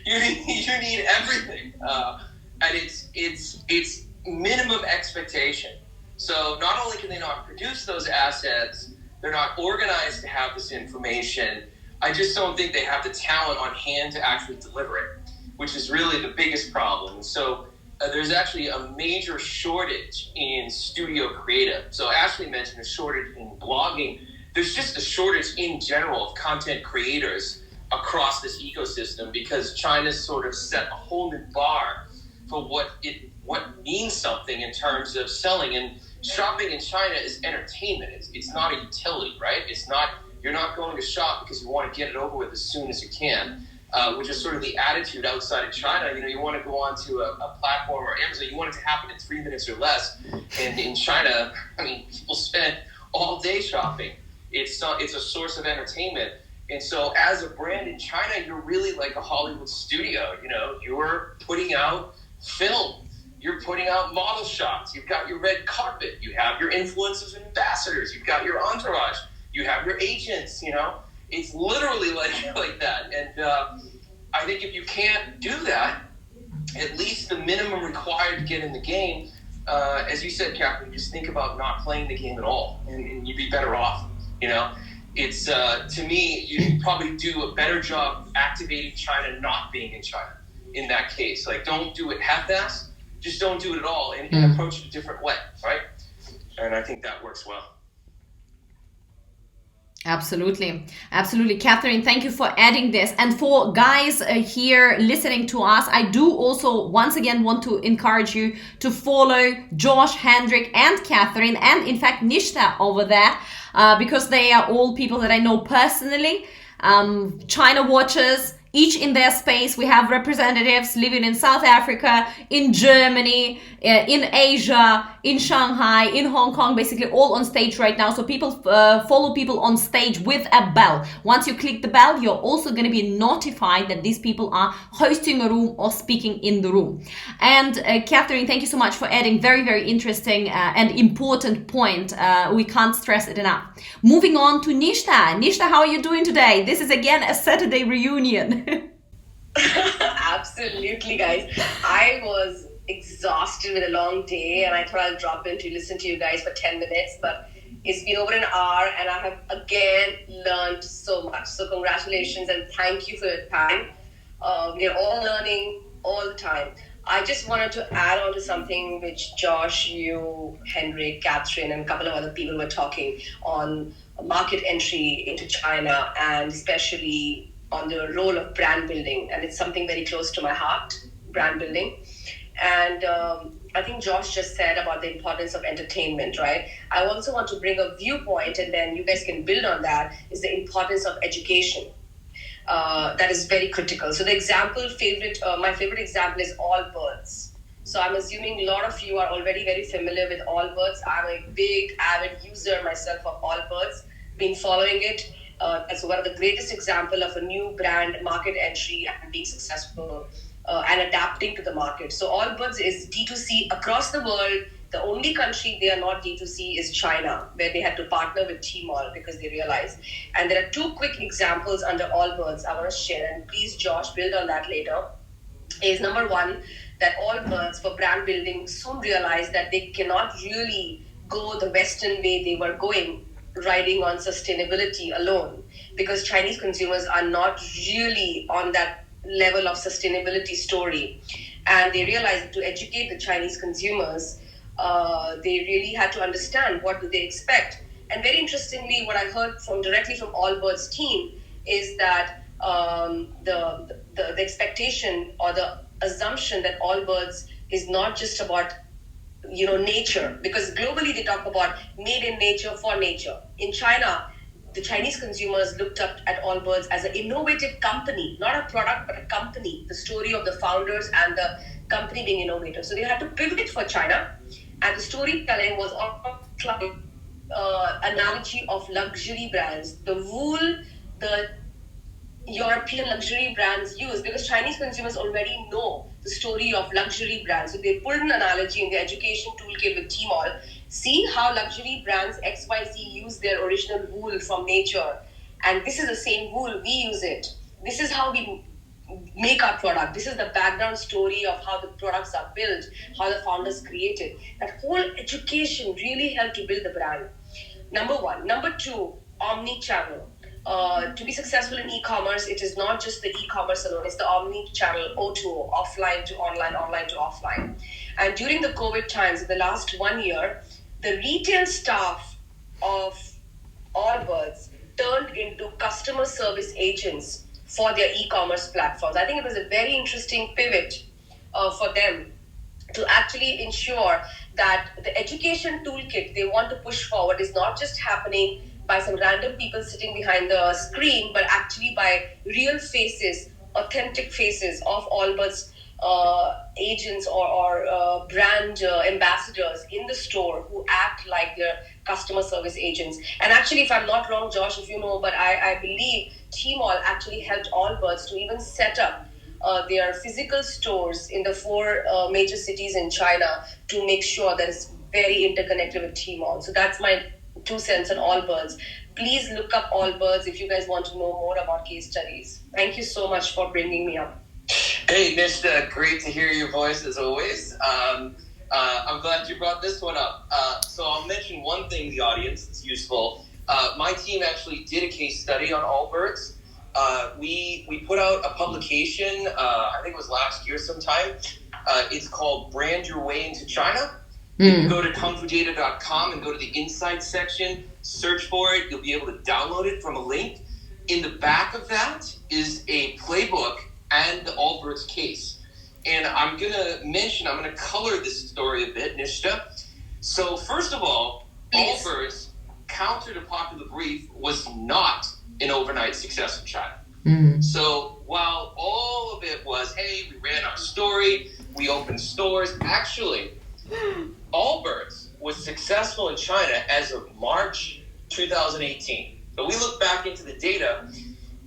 you need everything, and it's minimum expectation. So not only can they not produce those assets, they're not organized to have this information. I just don't think they have the talent on hand to actually deliver it, which is really the biggest problem. So there's actually a major shortage in studio creative. So Ashley mentioned a shortage in blogging. There's just a shortage in general of content creators across this ecosystem, because China's sort of set a whole new bar for what means something in terms of selling. And shopping in China is entertainment. It's not a utility, right? It's not, you're not going to shop because you want to get it over with as soon as you can. Which is sort of the attitude outside of China. You know, you want to go onto a platform or Amazon, you want it to happen in 3 minutes or less. And in China, I mean, people spend all day shopping. It's a source of entertainment. And so as a brand in China, you're really like a Hollywood studio. You know, you're putting out film. You're putting out model shots. You've got your red carpet. You have your influencers and ambassadors. You've got your entourage. You have your agents, you know. It's literally like that. And I think if you can't do that, at least the minimum required to get in the game, as you said, Kathryn, just think about not playing the game at all, and you'd be better off. You know, it's to me, you probably do a better job activating China not being in China in that case. Like, don't do it half-assed, just don't do it at all, and approach it a different way, right? And I think that works well. Absolutely. Kathryn, thank you for adding this. And for guys here listening to us, I do also once again want to encourage you to follow Josh, Hendrik, and Kathryn, and in fact Nishtha over there, because they are all people that I know personally, China watchers, each in their space. We have representatives living in South Africa, in Germany, in Asia, in Shanghai, in Hong Kong, basically all on stage right now. So people follow people on stage with a bell. Once you click the bell, you're also going to be notified that these people are hosting a room or speaking in the room. And Kathryn, thank you so much for adding very, very interesting and important point. We can't stress it enough. Moving on to Nishtha. Nishtha, how are you doing today? This is again a Saturday reunion. Absolutely, guys. I was exhausted with a long day, and I thought I'll drop in to listen to you guys for 10 minutes, but it's been over an hour, and I have again learned so much. So congratulations and thank you for your time. We're all learning all the time. I just wanted to add on to something which Josh, you, Hendrik, Kathryn, and a couple of other people were talking on market entry into China, and especially on the role of brand building, and it's something very close to my heart, brand building. And I think Josh just said about the importance of entertainment, right? I also want to bring a viewpoint, and then you guys can build on that, is the importance of education. That is very critical. So the my favorite example is Allbirds. So I'm assuming a lot of you are already very familiar with Allbirds. I'm a big, avid user myself of Allbirds, been following it. That's one of the greatest example of a new brand market entry and being successful and adapting to the market. So Allbirds is D2C across the world. The only country they are not D2C is China, where they had to partner with Tmall because they realized. And there are two quick examples under Allbirds I want to share, and please, Josh, build on that later. Is number one, that Allbirds for brand building soon realized that they cannot really go the Western way they were going, riding on sustainability alone, because Chinese consumers are not really on that level of sustainability story. And they realized to educate the Chinese consumers, they really had to understand what do they expect. And very interestingly, what I heard directly from Allbirds team is that the expectation or the assumption that Allbirds is not just about nature, because globally they talk about made in nature for nature. In China, the Chinese consumers looked up at Allbirds as an innovative company, not a product, but a company, the story of the founders and the company being innovative. So they had to pivot for China, and the storytelling was almost like analogy of luxury brands. The wool, the European luxury brands use, because Chinese consumers already know the story of luxury brands. So they pulled an analogy in the education toolkit with Tmall. See how luxury brands XYZ use their original wool from nature. And this is the same wool, we use it. This is how we make our product. This is the background story of how the products are built, how the founders created. That whole education really helped to build the brand. Number one. Number two, omni-channel. To be successful in e-commerce, it is not just the e-commerce alone, it's the omni-channel O2O, offline to online, online to offline. And during the COVID times, in the last 1 year, the retail staff of Allbirds turned into customer service agents for their e-commerce platforms. I think it was a very interesting pivot for them to actually ensure that the education toolkit they want to push forward is not just happening by some random people sitting behind the screen, but actually by real faces, authentic faces of Allbirds agents or brand ambassadors in the store who act like their customer service agents. And actually, if I'm not wrong, Josh, if you know, but I believe Tmall actually helped Allbirds to even set up their physical stores in the 4 major cities in China to make sure that it's very interconnected with Tmall. So that's my 2 cents on Allbirds. Please look up Allbirds if you guys want to know more about case studies. Thank you so much for bringing me up. Hey, Nishtha, great to hear your voice as always. I'm glad you brought this one up. So I'll mention one thing to the audience that's useful. My team actually did a case study on Allbirds. We put out a publication, I think it was last year sometime. It's called Brand Your Way into China. You can go to kungfudata.com and go to the Insights section, search for it. You'll be able to download it from a link. In the back of that is a playbook and the Allbirds case. And I'm going to color this story a bit, Nishtha. So first of all, Please. Allbirds, counter to popular belief, was not an overnight success in China. So while all of it was, hey, we ran our story, we opened stores, actually, Allbirds was successful in China as of March 2018. So we look back into the data,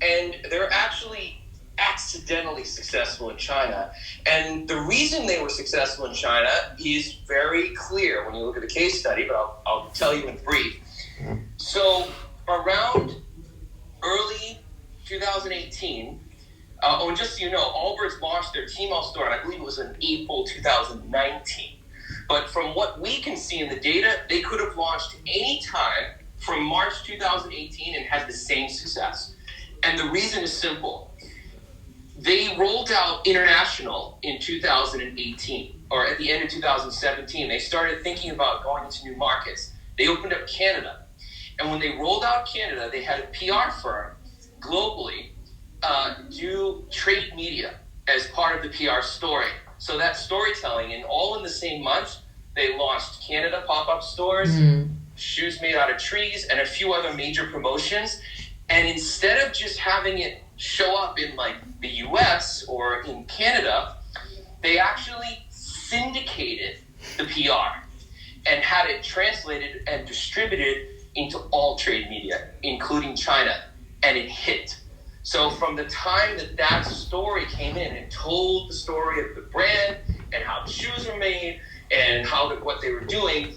and they're actually accidentally successful in China. And the reason they were successful in China is very clear when you look at the case study, but I'll tell you in brief. So around early 2018, and just so you know, Allbirds launched their Tmall store, and I believe it was in April 2019. But from what we can see in the data, they could have launched any time from March 2018 and had the same success. And the reason is simple. They rolled out international in 2018, or at the end of 2017. They started thinking about going into new markets. They opened up Canada. And when they rolled out Canada, they had a PR firm globally do trade media as part of the PR story. So that storytelling, and all in the same month, they launched Canada pop-up stores, shoes made out of trees, and a few other major promotions. And instead of just having it show up in like the US or in Canada, they actually syndicated the PR and had it translated and distributed into all trade media, including China, and it hit. So from the time that story came in and told the story of the brand and how the shoes were made and what they were doing,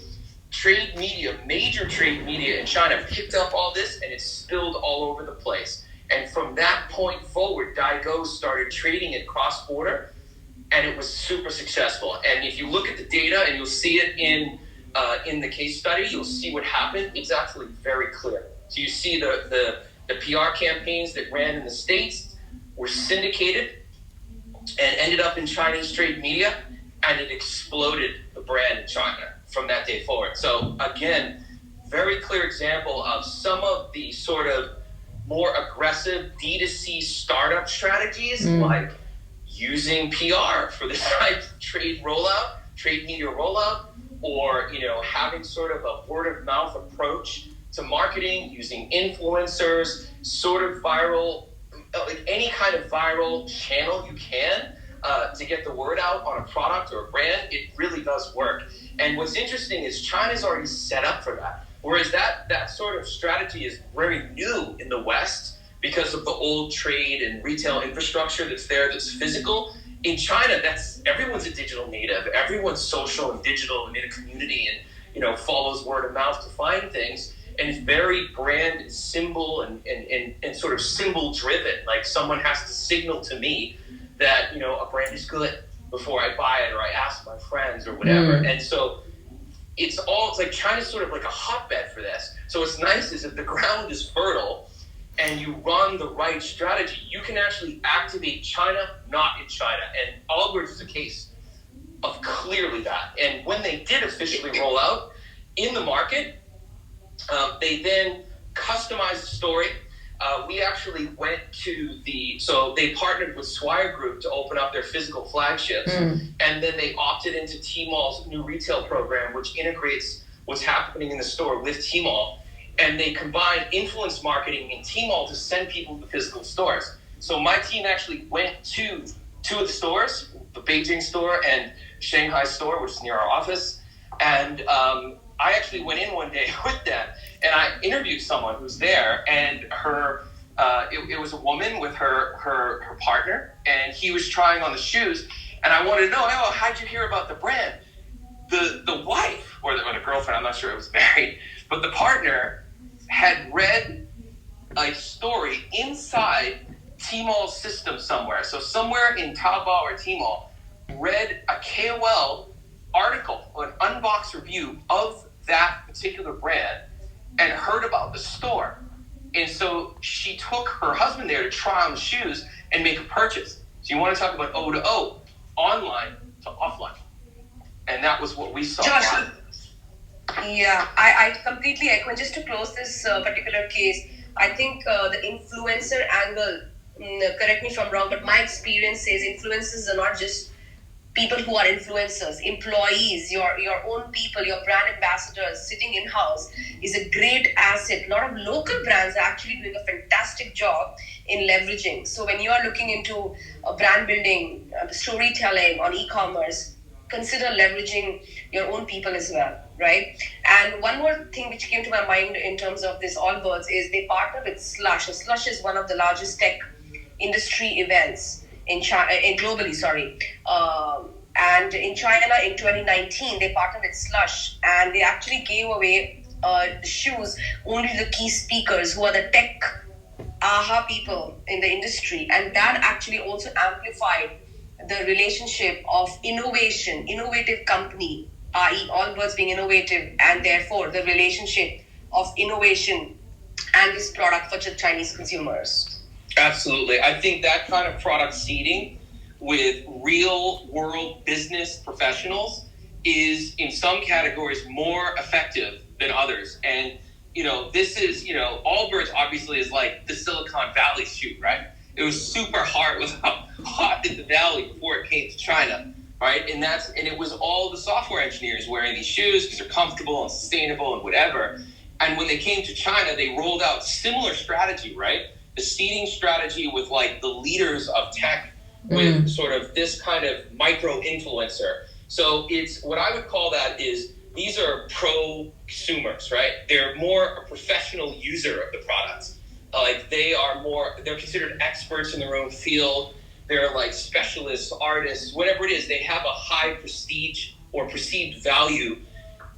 trade media, major trade media in China picked up all this, and it spilled all over the place. And from that point forward, Daigou started trading it cross-border, and it was super successful. And if you look at the data, and you'll see it in the case study, you'll see what happened. It's actually very clear. So you see the PR campaigns that ran in the States were syndicated and ended up in Chinese trade media, and it exploded the brand in China from that day forward. So again, very clear example of some of the sort of more aggressive D2C startup strategies, like using PR for this type of trade media rollout, or having sort of a word of mouth approach to marketing, using influencers, sort of viral, like any kind of viral channel you can to get the word out on a product or a brand. It really does work. And what's interesting is China's already set up for that. Whereas that sort of strategy is very new in the West because of the old trade and retail infrastructure that's there, that's physical. In China, everyone's a digital native. Everyone's social and digital and in a community and, follows word of mouth to find things. And it's very brand and symbol and sort of symbol driven. Like someone has to signal to me that, a brand is good before I buy it or I ask my friends or whatever. And so it's like China's sort of like a hotbed for this. So what's nice is if the ground is fertile and you run the right strategy, you can actually activate China, not in China. And Allbirds is a case of clearly that. And when they did officially roll out in the market, they then customized the story. We actually went so they partnered with Swire Group to open up their physical flagships, and then they opted into Tmall's new retail program, which integrates what's happening in the store with Tmall, and they combined influence marketing in Tmall to send people to the physical stores. So my team actually went to two of the stores, the Beijing store and Shanghai store, which is near our office, and I actually went in one day with them, and I interviewed someone who's there, and it was a woman with her partner, and he was trying on the shoes, and I wanted to know, how'd you hear about the brand? The wife, or the girlfriend, I'm not sure it was married, but the partner had read a story inside Tmall's system somewhere. So somewhere in Taobao or Tmall, read a KOL article, an unboxed review of that particular brand, and heard about the store. And so she took her husband there to try on the shoes and make a purchase. So you want to talk about O to O, online to offline. And that was what we saw. Josh, yeah, I completely echo. Just to close this particular case, I think the influencer angle, correct me if I'm wrong, but my experience says influencers are not just people who are influencers, employees, your own people, your brand ambassadors sitting in-house is a great asset. A lot of local brands are actually doing a fantastic job in leveraging. So when you are looking into brand building, storytelling on e-commerce, consider leveraging your own people as well, right? And one more thing which came to my mind in terms of this Allbirds is they partner with Slush. Slush is one of the largest tech industry events in China, globally, and in China in 2019 they partnered with Slush, and they actually gave away shoes only to the key speakers who are the tech aha people in the industry, and that actually also amplified the relationship of innovative company, i.e. Allbirds being innovative, and therefore the relationship of innovation and this product for Chinese consumers. Absolutely. I think that kind of product seeding with real world business professionals is in some categories more effective than others. And, this is, Allbirds obviously is like the Silicon Valley shoe, right? It was super hard. It was hot in the valley before it came to China, right? And it was all the software engineers wearing these shoes because they're comfortable and sustainable and whatever. And when they came to China, they rolled out similar strategy, right? The seeding strategy with like the leaders of tech with sort of this kind of micro influencer. So it's what I would call that is these are prosumers, right? They're more a professional user of the products. Like they're considered experts in their own field. They're like specialists, artists, whatever it is. They have a high prestige or perceived value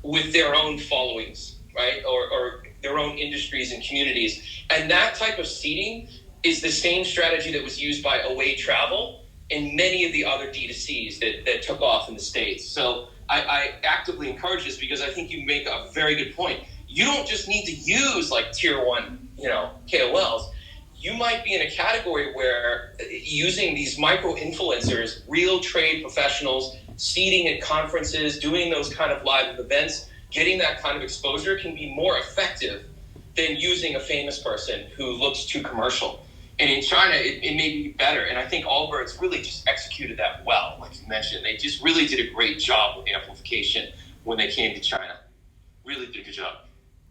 with their own followings, right? Or their own industries and communities. And that type of seeding is the same strategy that was used by Away Travel and many of the other D2Cs that took off in the States. So I actively encourage this because I think you make a very good point. You don't just need to use like tier one, KOLs. You might be in a category where using these micro influencers, real trade professionals, seeding at conferences, doing those kind of live events, getting that kind of exposure can be more effective than using a famous person who looks too commercial. And in China, it may be better. And I think Allbirds really just executed that well, like you mentioned. They just really did a great job with amplification when they came to China. Really did a good job.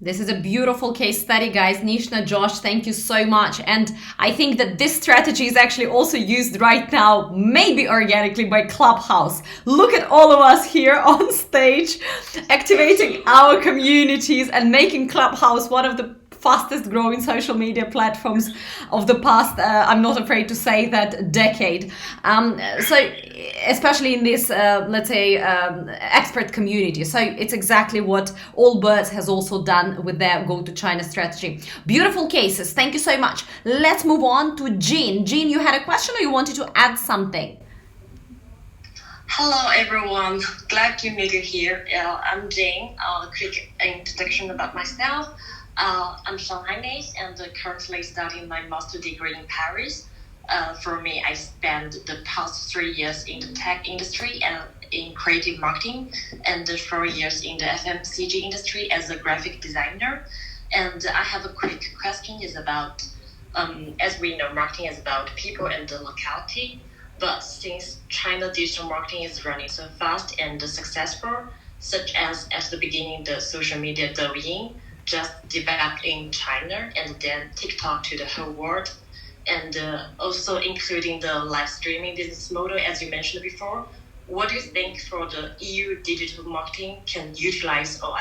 This is a beautiful case study, guys. Nishtha, Josh, thank you so much. And I think that this strategy is actually also used right now, maybe organically, by Clubhouse. Look at all of us here on stage, activating our communities and making Clubhouse one of the fastest growing social media platforms of the past, I'm not afraid to say that, decade. So especially in this, expert community. So it's exactly what Allbirds has also done with their Go to China strategy. Beautiful cases. Thank you so much. Let's move on to Jean. Jean, you had a question or you wanted to add something? Hello everyone, glad to meet you here. I'm Jane. A quick introduction about myself. I'm Shanghai-based and currently studying my master degree in Paris. For me, I spent the past 3 years in the tech industry and in creative marketing, and 4 years in the FMCG industry as a graphic designer. And I have a quick question. Is about, as we know, marketing is about people and the locality. But since China digital marketing is running so fast and successful, such as at the beginning the social media Douyin just developed in China and then TikTok to the whole world, and also including the live streaming business model as you mentioned before, what do you think for the EU digital marketing can utilize or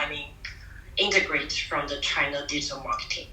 integrate from the China digital marketing?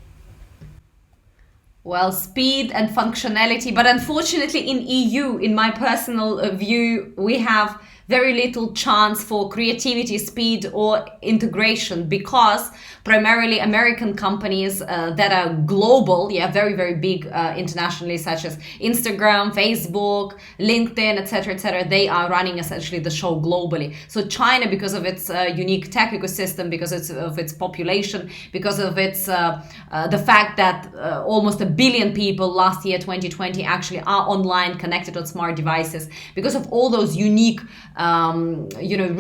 Well, speed and functionality, but unfortunately in EU, in my personal view, we have very little chance for creativity, speed or integration because primarily American companies that are global, very, very big internationally, such as Instagram, Facebook, LinkedIn, etc., they are running essentially the show globally. So China, because of its unique tech ecosystem, because of its population, because of its the fact that almost 1 billion people last year, 2020, actually are online, connected on smart devices, because of all those unique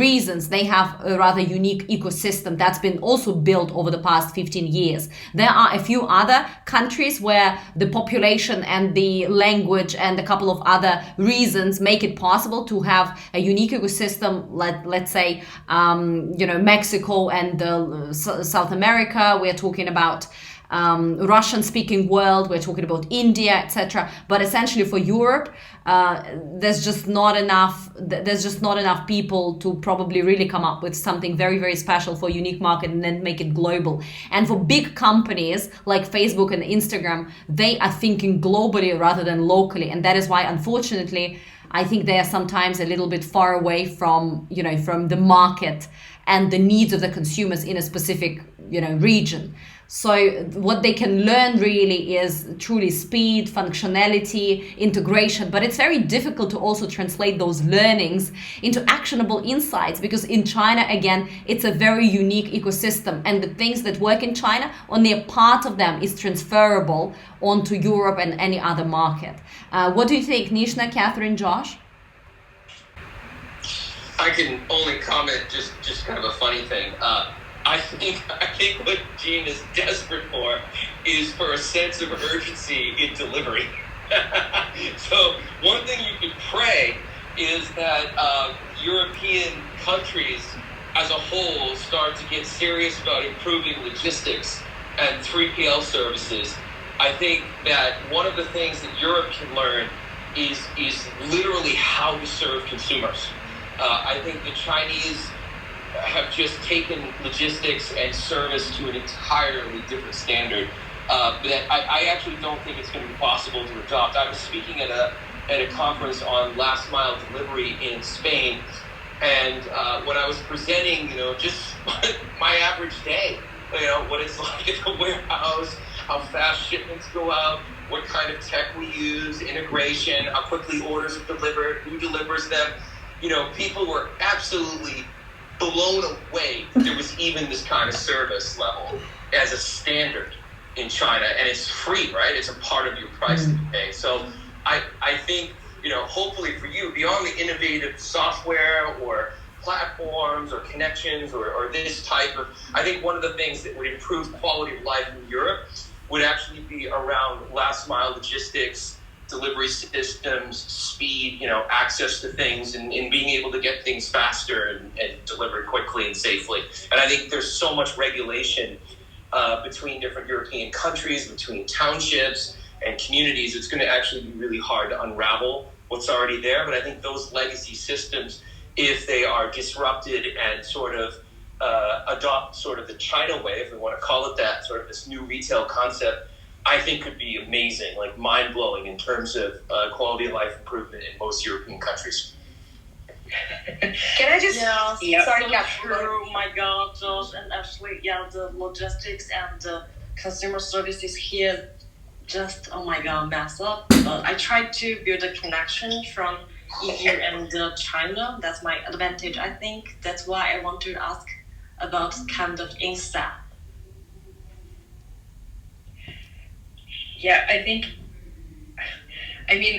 reasons, they have a rather unique ecosystem that's been also built over the past 15 years. There are a few other countries where the population and the language and a couple of other reasons make it possible to have a unique ecosystem, let's say, Mexico and South America. We're talking about Russian-speaking world, we're talking about India, etc. But essentially for Europe, there's just not enough people to probably really come up with something very, very special for a unique market and then make it global. And for big companies like Facebook and Instagram, they are thinking globally rather than locally, and that is why, unfortunately, I think they are sometimes a little bit far away from the market and the needs of the consumers in a specific region. So what they can learn really is truly speed, functionality, integration, but it's very difficult to also translate those learnings into actionable insights because in China, again, it's a very unique ecosystem and the things that work in China, only a part of them is transferable onto Europe and any other market. What do you think, Nishtha, Kathryn, Josh? I can only comment just kind of a funny thing. I think what Jean is desperate for is for a sense of urgency in delivery. So one thing you could pray is that European countries as a whole start to get serious about improving logistics and 3PL services. I think that one of the things that Europe can learn is literally how to serve consumers. I think the Chinese have just taken logistics and service to an entirely different standard that I actually don't think it's going to be possible to adopt. I was speaking at a conference on last mile delivery in Spain, and when I was presenting, just my average day, what it's like at the warehouse, how fast shipments go out, what kind of tech we use, integration, how quickly orders are delivered, who delivers them. People were absolutely blown away that there was even this kind of service level as a standard in China, and it's free, right? It's a part of your price that you pay. So I think, hopefully for you, beyond the innovative software or platforms or connections or this type of, I think one of the things that would improve quality of life in Europe would actually be around last mile logistics, delivery systems, speed, access to things, and being able to get things faster and delivered quickly and safely. And I think there's so much regulation between different European countries, between townships and communities. It's going to actually be really hard to unravel what's already there. But I think those legacy systems, if they are disrupted and sort of adopt sort of the China way, if we want to call it that, sort of this new retail concept, I think could be amazing, like mind-blowing in terms of quality of life improvement in most European countries. Can I just... Yeah, sorry, so Kathryn. true. Oh my God, Josh and Ashley, the logistics and the consumer services here just, oh my God, mess up. I tried to build a connection from EU and China. That's my advantage, I think. That's why I want to ask about kind of insight. Yeah,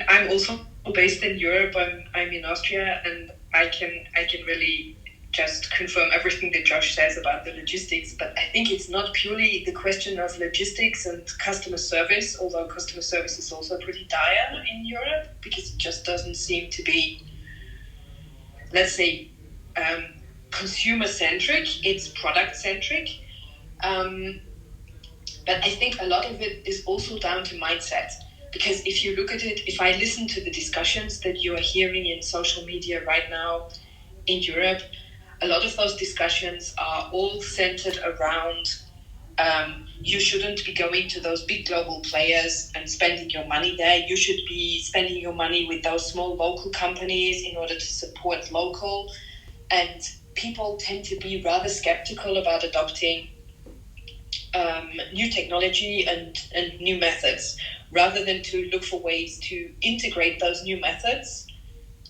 I'm also based in Europe. I'm in Austria, and I can really just confirm everything that Josh says about the logistics. But I think it's not purely the question of logistics and customer service, although customer service is also pretty dire in Europe because it just doesn't seem to be, let's say, consumer-centric. It's product-centric. But I think a lot of it is also down to mindset. Because if you look at it, if I listen to the discussions that you are hearing in social media right now in Europe, a lot of those discussions are all centered around you shouldn't be going to those big global players and spending your money there. You should be spending your money with those small local companies in order to support local. And people tend to be rather skeptical about adopting new technology and new methods, rather than to look for ways to integrate those new methods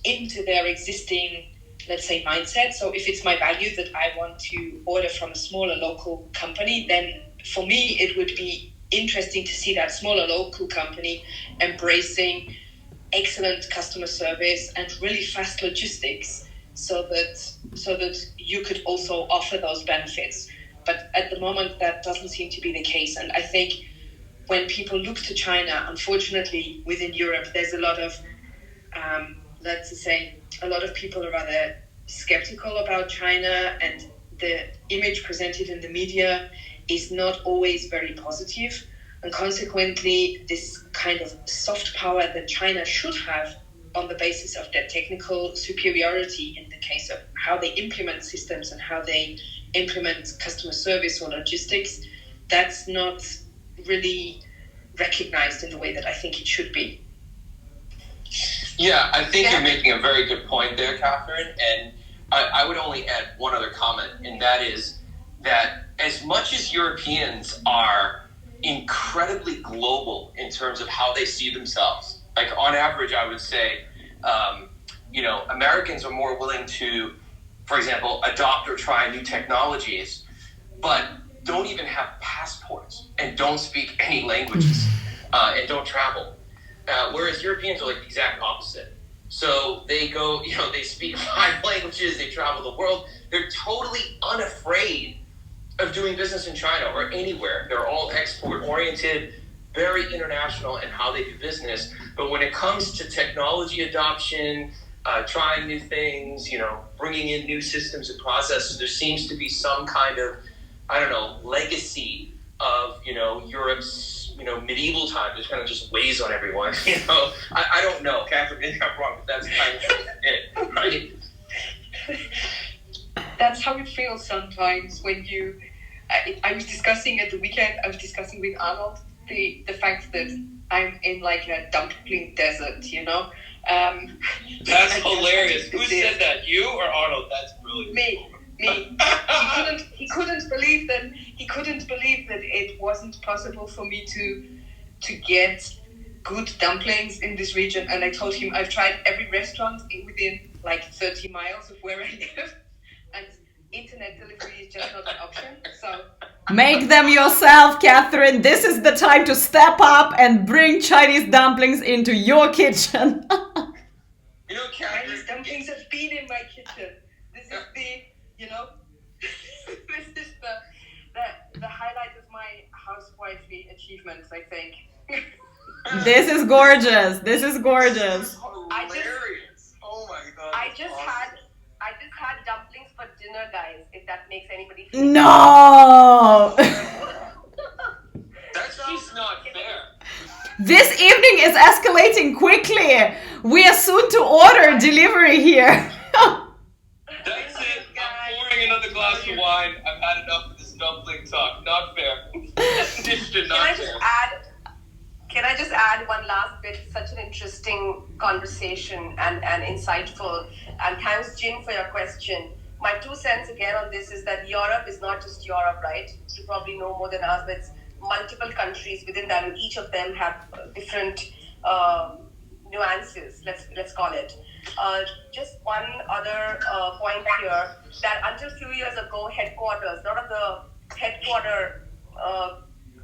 into their existing, let's say, mindset. So if it's my value that I want to order from a smaller local company, then for me it would be interesting to see that smaller local company embracing excellent customer service and really fast logistics so that you could also offer those benefits. But at the moment, that doesn't seem to be the case. And I think when people look to China, unfortunately, within Europe, there's a lot of, let's say, a lot of people are rather skeptical about China, and the image presented in the media is not always very positive. And consequently, this kind of soft power that China should have on the basis of their technical superiority in the case of how they implement systems and how they implement customer service or logistics, that's not really recognized in the way that I think it should be. Yeah, I think you're making a very good point there, Kathryn, and I would only add one other comment, and that is that as much as Europeans are incredibly global in terms of how they see themselves, like on average, I would say, Americans are more willing to, for example, adopt or try new technologies, but don't even have passports and don't speak any languages and don't travel. Whereas Europeans are like the exact opposite. So they go, they speak 5 languages, they travel the world. They're totally unafraid of doing business in China or anywhere. They're all export oriented. very international in how they do business. But when it comes to technology adoption, trying new things, bringing in new systems and processes, there seems to be some kind of, legacy of, Europe's, medieval times, which kind of just weighs on everyone. I don't know, Kathryn, maybe I'm wrong, but that's kind of it, right? That's how it feels sometimes when you. I was discussing at the weekend. I was discussing with Arnold the fact that I'm in like a dumpling desert. That's hilarious. Who said that? You or Arnold? That's brilliant. Me. He couldn't believe that. He couldn't believe that it wasn't possible for me to get good dumplings in this region. And I told him I've tried every restaurant within like 30 miles of where I live, and internet delivery is just not an option. So make them yourself, Kathryn. This is the time to step up and bring Chinese dumplings into your kitchen. Chinese dumplings have been in my kitchen. This is this is the highlight of my housewifely achievements, I think. This is gorgeous. This is gorgeous. Hilarious. Oh my God. I just had dumplings for dinner, guys, if that makes anybody feel No! That's just not fair. This evening is escalating quickly. We are soon to order delivery here. That's it. I'm pouring another glass of wine. I've had enough of this dumpling talk. Not fair. Can I just add one last bit? Such an interesting conversation and insightful. And thanks, Jin, for your question. My 2 cents again on this is that Europe is not just Europe, right? You probably know more than us, but it's multiple countries within that, and each of them have different nuances, let's call it. Just one other point here, that until a few years ago, headquarters, a lot of the headquarter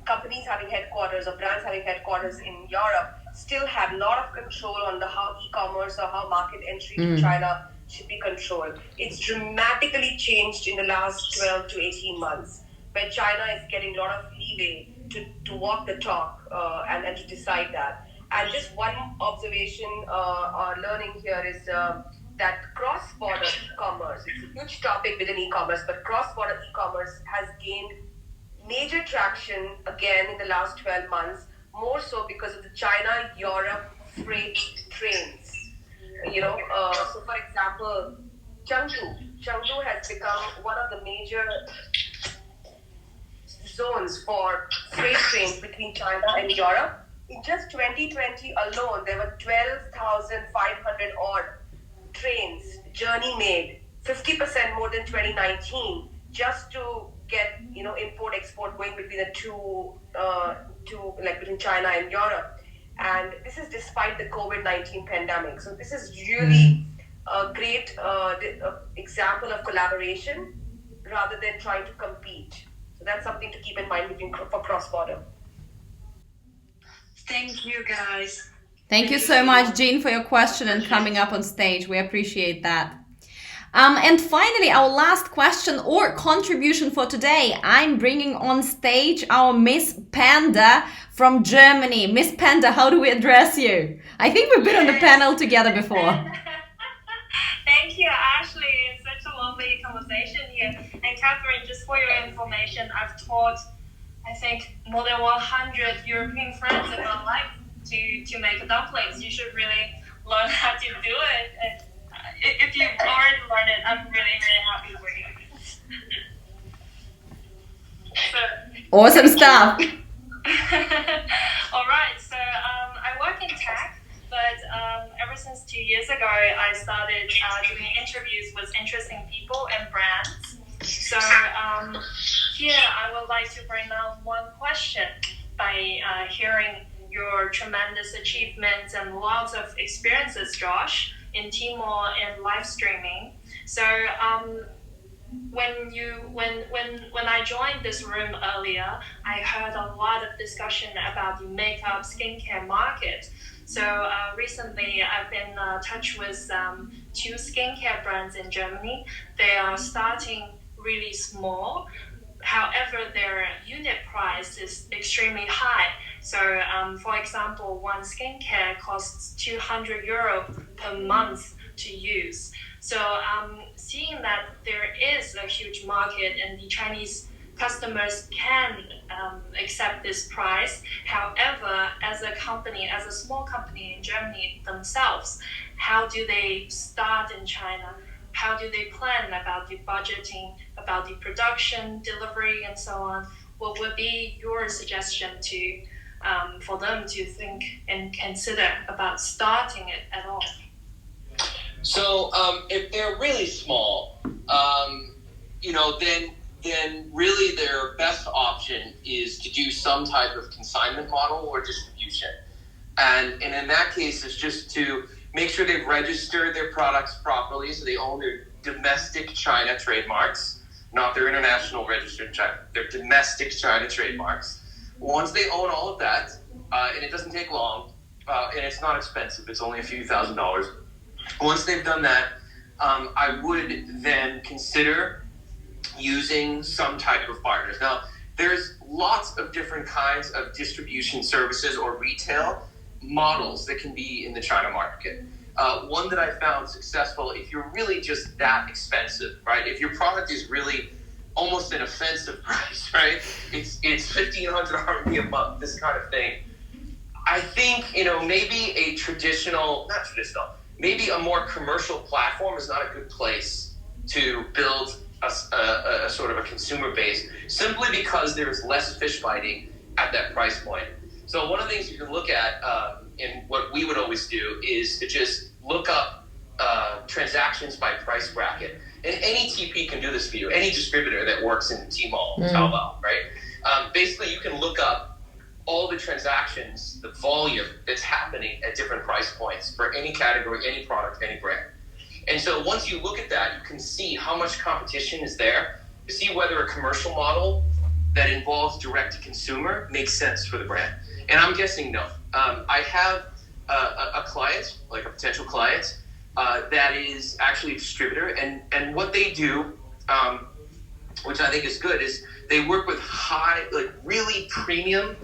companies having headquarters or brands having headquarters in Europe still have a lot of control on how e-commerce or how market entry to China should be controlled. It's dramatically changed in the last 12 to 18 months, where China is getting a lot of leeway to walk the talk and to decide that. And just one observation or learning here is that cross-border e-commerce, it's a huge topic within e-commerce, but cross-border e-commerce has gained major traction again in the last 12 months, more so because of the China-Europe freight trains. So for example, Chengdu has become one of the major zones for freight trains between China and Europe. In just 2020 alone, there were 12,500 odd trains, journey made, 50% more than 2019, just to get import-export going between the two between China and Europe. And this is despite the COVID-19 pandemic. So this is really a great example of collaboration rather than trying to compete. So that's something to keep in mind for cross-border. Thank you, guys. Thank you so much, Jean, for your question and coming up on stage. We appreciate that. And finally, our last question or contribution for today. I'm bringing on stage our Miss Panda from Germany. Miss Panda, how do we address you? I think we've been on the panel together before. Thank you, Ashley. It's such a lovely conversation here. And Kathryn, just for your information, I've taught, I think, more than 100 European friends in my life to make dumplings. You should really learn how to do it. And if you've already learned it, I'm really, really happy for you. Awesome stuff. All right, so I work in tech, but ever since 2 years ago, I started doing interviews with interesting people and brands. So here I would like to bring on one question by hearing your tremendous achievements and lots of experiences, Josh, in Tmall and live streaming. So when I joined this room earlier, I heard a lot of discussion about the makeup skincare market. So recently I've been in touch with 2 skincare brands in Germany. They are starting really small however, their unit price is extremely high. So, for example, one skincare costs €200 per month to use. So, seeing that there is a huge market and the Chinese customers can accept this price. However, as a company, as a small company in Germany themselves, how do they start in China? How do they plan about the budgeting, about the production, delivery, and so on? What would be your suggestion to for them to think and consider about starting it at all? So if they're really small, then really their best option is to do some type of consignment model or distribution. And in that case, it's just to make sure they've registered their products properly, so they own their domestic China trademarks, not their international registered China, their domestic China trademarks. Once they own all of that, and it doesn't take long, and it's not expensive, it's only a few $1,000s. Once they've done that, I would then consider using some type of partners. Now, there's lots of different kinds of distribution services or retail models that can be in the China market. One that I found successful, if you're really just that expensive, right? If your product is really almost an offensive price, right? It's 1,500 RMB a month, this kind of thing. I think, maybe maybe a more commercial platform is not a good place to build a sort of a consumer base, simply because there is less fish fighting at that price point. So one of the things you can look at, and what we would always do, is to just look up transactions by price bracket. And any TP can do this for you, any distributor that works in Tmall, Taobao, right? Basically, you can look up all the transactions, the volume that's happening at different price points for any category, any product, any brand. And so once you look at that, you can see how much competition is there, to see whether a commercial model that involves direct-to-consumer makes sense for the brand. And I'm guessing no. I have a client, like a potential client, that is actually a distributor, and what they do, which I think is good, is they work with really premium,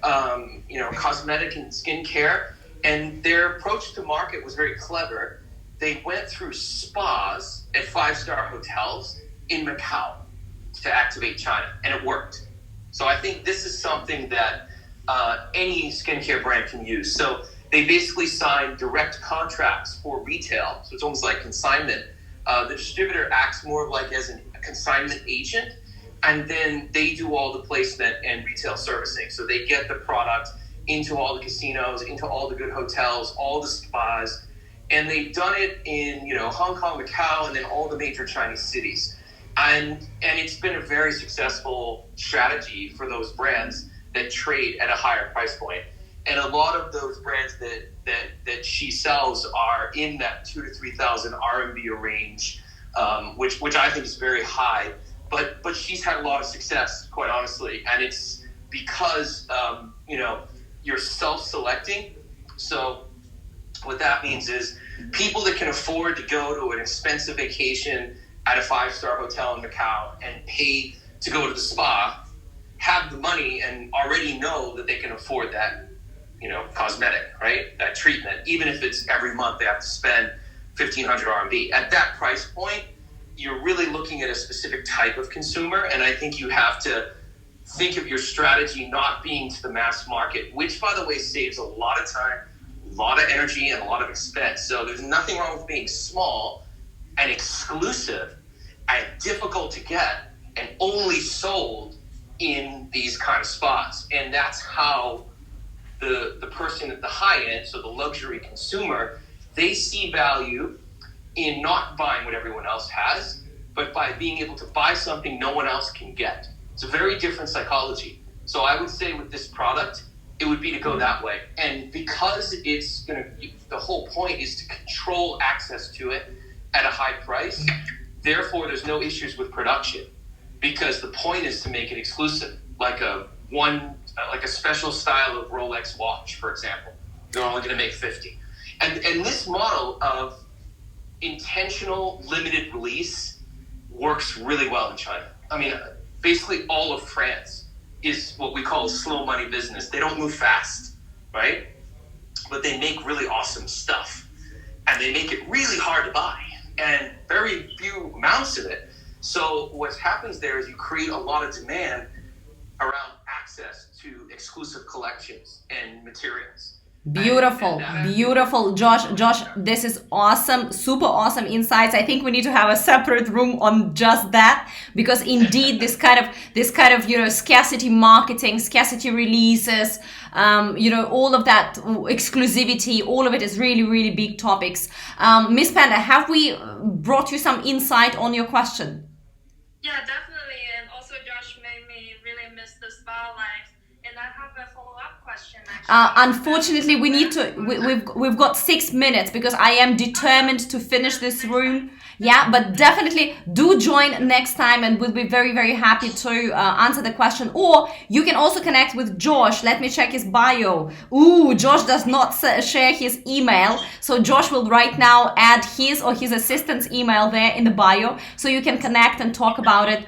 cosmetic and skincare, and their approach to market was very clever. They went through spas at 5-star hotels in Macau to activate China, and it worked. So I think this is something that any skincare brand can use. So they basically sign direct contracts for retail, so it's almost like consignment. The distributor acts more like as a consignment agent, and then they do all the placement and retail servicing. So they get the product into all the casinos, into all the good hotels, all the spas, and they've done it in Hong Kong, Macau, and then all the major Chinese cities. And it's been a very successful strategy for those brands that trade at a higher price point. And a lot of those brands that she sells are in that 2,000 to 3,000 RMB range, which I think is very high. But she's had a lot of success, quite honestly, and it's because you're self-selecting. So what that means is people that can afford to go to an expensive vacation at a 5-star hotel in Macau and pay to go to the spa have the money and already know that they can afford that, cosmetic, right? That treatment, even if it's every month they have to spend 1,500 RMB. At that price point, you're really looking at a specific type of consumer, and I think you have to think of your strategy not being to the mass market, which, by the way, saves a lot of time, a lot of energy, and a lot of expense. So there's nothing wrong with being small and exclusive and difficult to get and only sold in these kind of spots. And that's how the person at the high end, so the luxury consumer, they see value in not buying what everyone else has, but by being able to buy something no one else can get. It's a very different psychology. So I would say with this product, it would be to go that way. And because the whole point is to control access to it at a high price, therefore there's no issues with production, because the point is to make it exclusive, like a special style of Rolex watch, for example. They're only going to make 50. And this model of intentional limited release works really well in China. I mean, basically all of France is what we call a slow money business. They don't move fast, right? But they make really awesome stuff. And they make it really hard to buy. And very few amounts of it. So what happens there is you create a lot of demand around access to exclusive collections and materials. Beautiful, beautiful, Josh, this is awesome, super awesome insights. I think we need to have a separate room on just that, because indeed this kind of, you know, scarcity marketing, scarcity releases, you know, all of that exclusivity, all of it is really, really big topics. Miss Panda, have we brought you some insight on your question? Yeah, definitely. And also Josh made me really miss the spa life. And I have a follow-up question actually. Unfortunately, we need to. We've got 6 minutes because I am determined to finish this room. Yeah, but definitely do join next time, and we'll be very, very happy to answer the question. Or you can also connect with Josh. Let me check his bio. Ooh, Josh does not share his email, so Josh will right now add his or his assistant's email there in the bio, so you can connect and talk about it.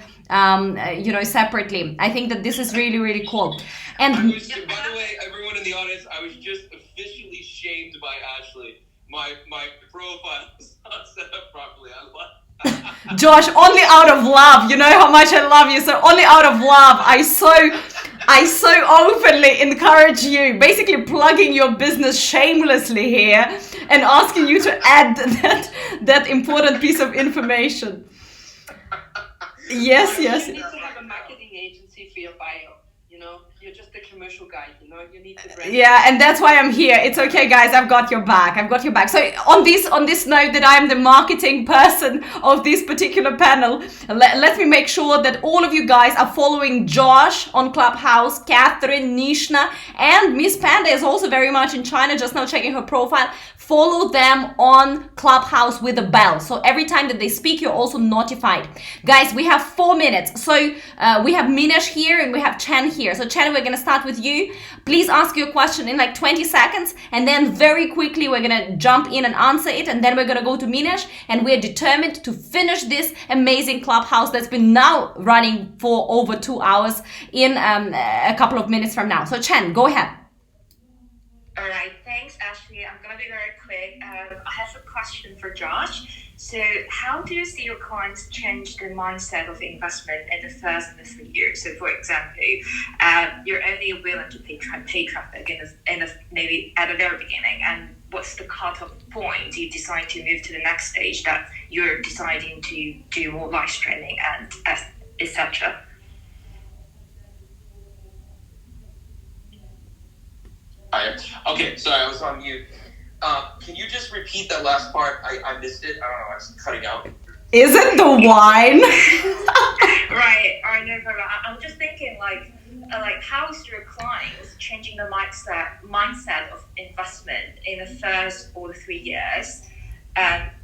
You know, separately. I think that this is really, really cool. And by the way, everyone in the audience, I was just officially shamed by Ashley. My profile is not set up properly. Josh, only out of love. You know how much I love you, so only out of love. I so openly encourage you, basically plugging your business shamelessly here and asking you to add that important piece of information. Yes. You need to have a marketing agency for your bio. You know, you're just a commercial guy. You know, you need to brand. Yeah, and that's why I'm here. It's okay, guys. I've got your back. So on this note that I'm the marketing person of this particular panel, let me make sure that all of you guys are following Josh on Clubhouse, Kathryn, Nishtha, and Miss Panda is also very much in China. Just now checking her profile. Follow them on Clubhouse with a bell. So every time that they speak, you're also notified. Guys, we have 4 minutes. So we have Minesh here and we have Chen here. So Chen, we're going to start with you. Please ask your question in like 20 seconds. And then very quickly, we're going to jump in and answer it. And then we're going to go to Minesh. And we're determined to finish this amazing Clubhouse that's been now running for over 2 hours in a couple of minutes from now. So Chen, go ahead. All right, thanks, Ashley. I'm going to be very quick. I have a question for Josh. So how do you see your clients change their mindset of investment in the first and the 3 years? So for example, you're only willing to pay traffic maybe at the very beginning. And what's the cutoff point you decide to move to the next stage that you're deciding to do more live streaming and etc.? Okay, sorry, I was on mute. Can you just repeat that last part? I missed it. I don't know, I was cutting out. Is it the wine? Right, I know, but I'm just thinking like how is your clients changing the mindset of investment in the first or the 3 years?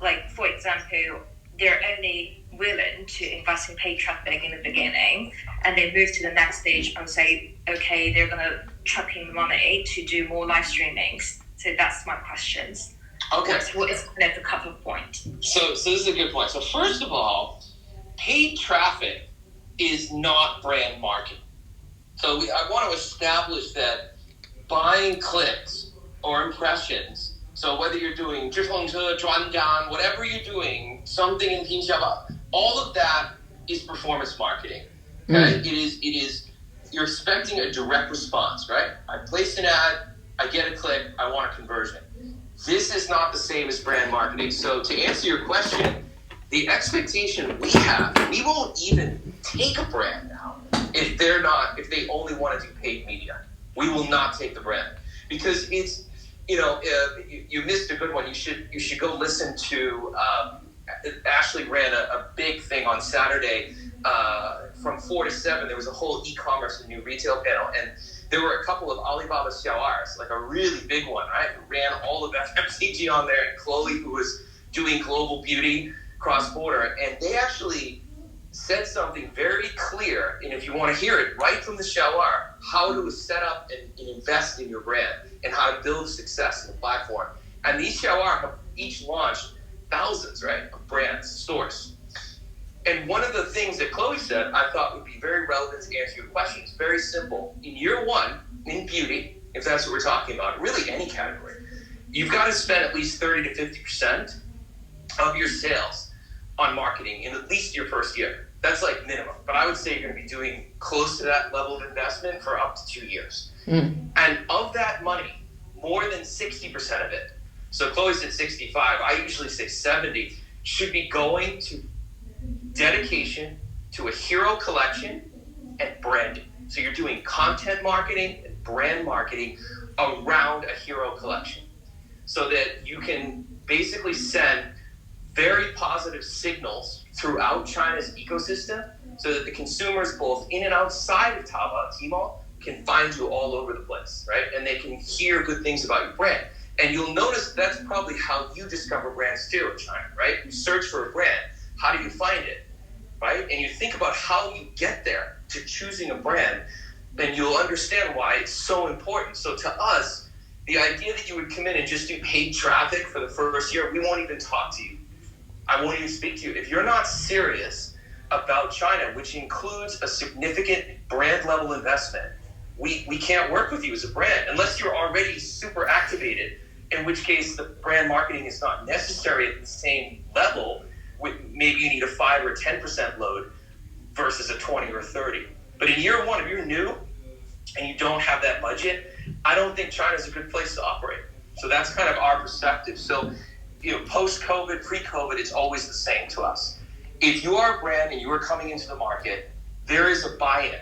Like, for example, they're only willing to invest in paid traffic in the beginning, and they move to the next stage and say, okay, they're going to chuck in money to do more live streamings. So that's my questions. Okay. What is kind of the cutoff point? So this is a good point. So first of all, paid traffic is not brand marketing. So I want to establish that buying clicks or impressions, so whether you're doing 直通车, 转单, whatever you're doing, something in Pinxiaba, all of that is performance marketing. Okay? It is you're expecting a direct response, right? I place an ad, I get a click, I want a conversion. This is not the same as brand marketing. So to answer your question, the expectation we have, we won't even take a brand now if they only want to do paid media. We will not take the brand because it's, you missed a good one. You should go listen to, Ashley ran a big thing on Saturday from 4 to 7. There was a whole e-commerce and new retail panel, and there were a couple of Alibaba Xiao'ers, like a really big one, right? Who ran all of FMCG on there, and Chloe, who was doing global beauty cross-border, and they actually said something very clear, and if you want to hear it right from the Xiao'er, how to set up and invest in your brand and how to build success in the platform. And these Xiao'er have each launched thousands, right, of brands, stores. And one of the things that Chloe said I thought would be very relevant to answer your question. It's very simple. In year one, in beauty, if that's what we're talking about, really any category, you've got to spend at least 30 to 50% of your sales on marketing in at least your first year. That's like minimum. But I would say you're going to be doing close to that level of investment for up to 2 years. And of that money, more than 60% of it, so Chloe said 65, I usually say 70, should be going to dedication to a hero collection and branding. So you're doing content marketing and brand marketing around a hero collection so that you can basically send very positive signals throughout China's ecosystem so that the consumers both in and outside of Taobao, Tmall, can find you all over the place, right? And they can hear good things about your brand. And you'll notice that's probably how you discover brands too in China, right? You search for a brand. How do you find it, right? And you think about how you get there to choosing a brand, then you'll understand why it's so important. So to us, the idea that you would come in and just do paid traffic for the first year, we won't even talk to you. I won't even speak to you. If you're not serious about China, which includes a significant brand level investment, we can't work with you as a brand unless you're already super activated, in which case the brand marketing is not necessary at the same level. Maybe you need a 5 or 10% load versus a 20 or 30. But in year one, if you're new and you don't have that budget, I don't think China's a good place to operate. So that's kind of our perspective. So, post-COVID, pre-COVID, it's always the same to us. If you are a brand and you are coming into the market, there is a buy-in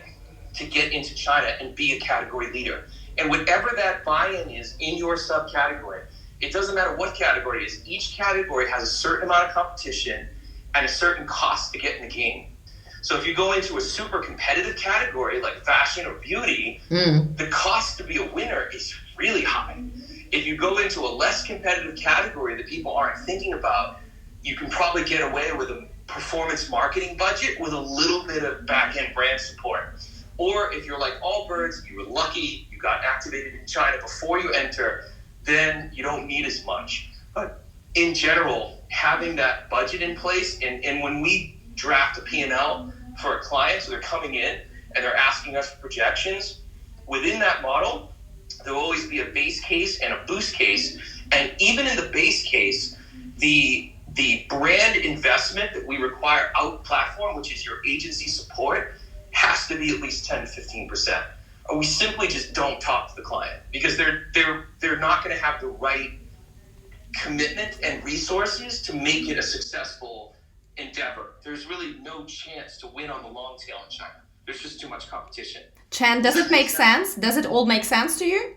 to get into China and be a category leader. And whatever that buy-in is in your subcategory, it doesn't matter what category it is. Each category has a certain amount of competition and a certain cost to get in the game. So if you go into a super competitive category like fashion or beauty, the cost to be a winner is really high. If you go into a less competitive category that people aren't thinking about, you can probably get away with a performance marketing budget with a little bit of back-end brand support. Or if you're like Allbirds, you were lucky, you got activated in China before you enter, then you don't need as much. But in general, having that budget in place, and when we draft a P&L for a client, so they're coming in and they're asking us for projections, within that model, there'll always be a base case and a boost case. And even in the base case, the brand investment that we require out platform, which is your agency support, has to be at least 10 to 15%. Or we simply just don't talk to the client because they're not going to have the right commitment and resources to make it a successful endeavor. There's really no chance to win on the long tail in China. There's just too much competition. Chen, does it make sense? Does it all make sense to you?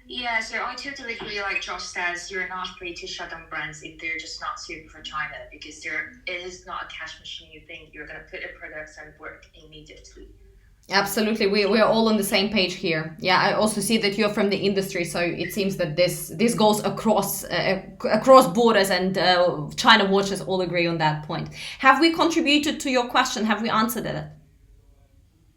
Yeah, so I totally agree. Like Josh says, you're not free to shut down brands if they're just not suited for China because it is not a cash machine. You think you're going to put a product and work immediately. Absolutely, we are all on the same page here. Yeah, I also see that you're from the industry, so it seems that this goes across borders, and China watchers all agree on that point. Have we contributed to your question? Have we answered it?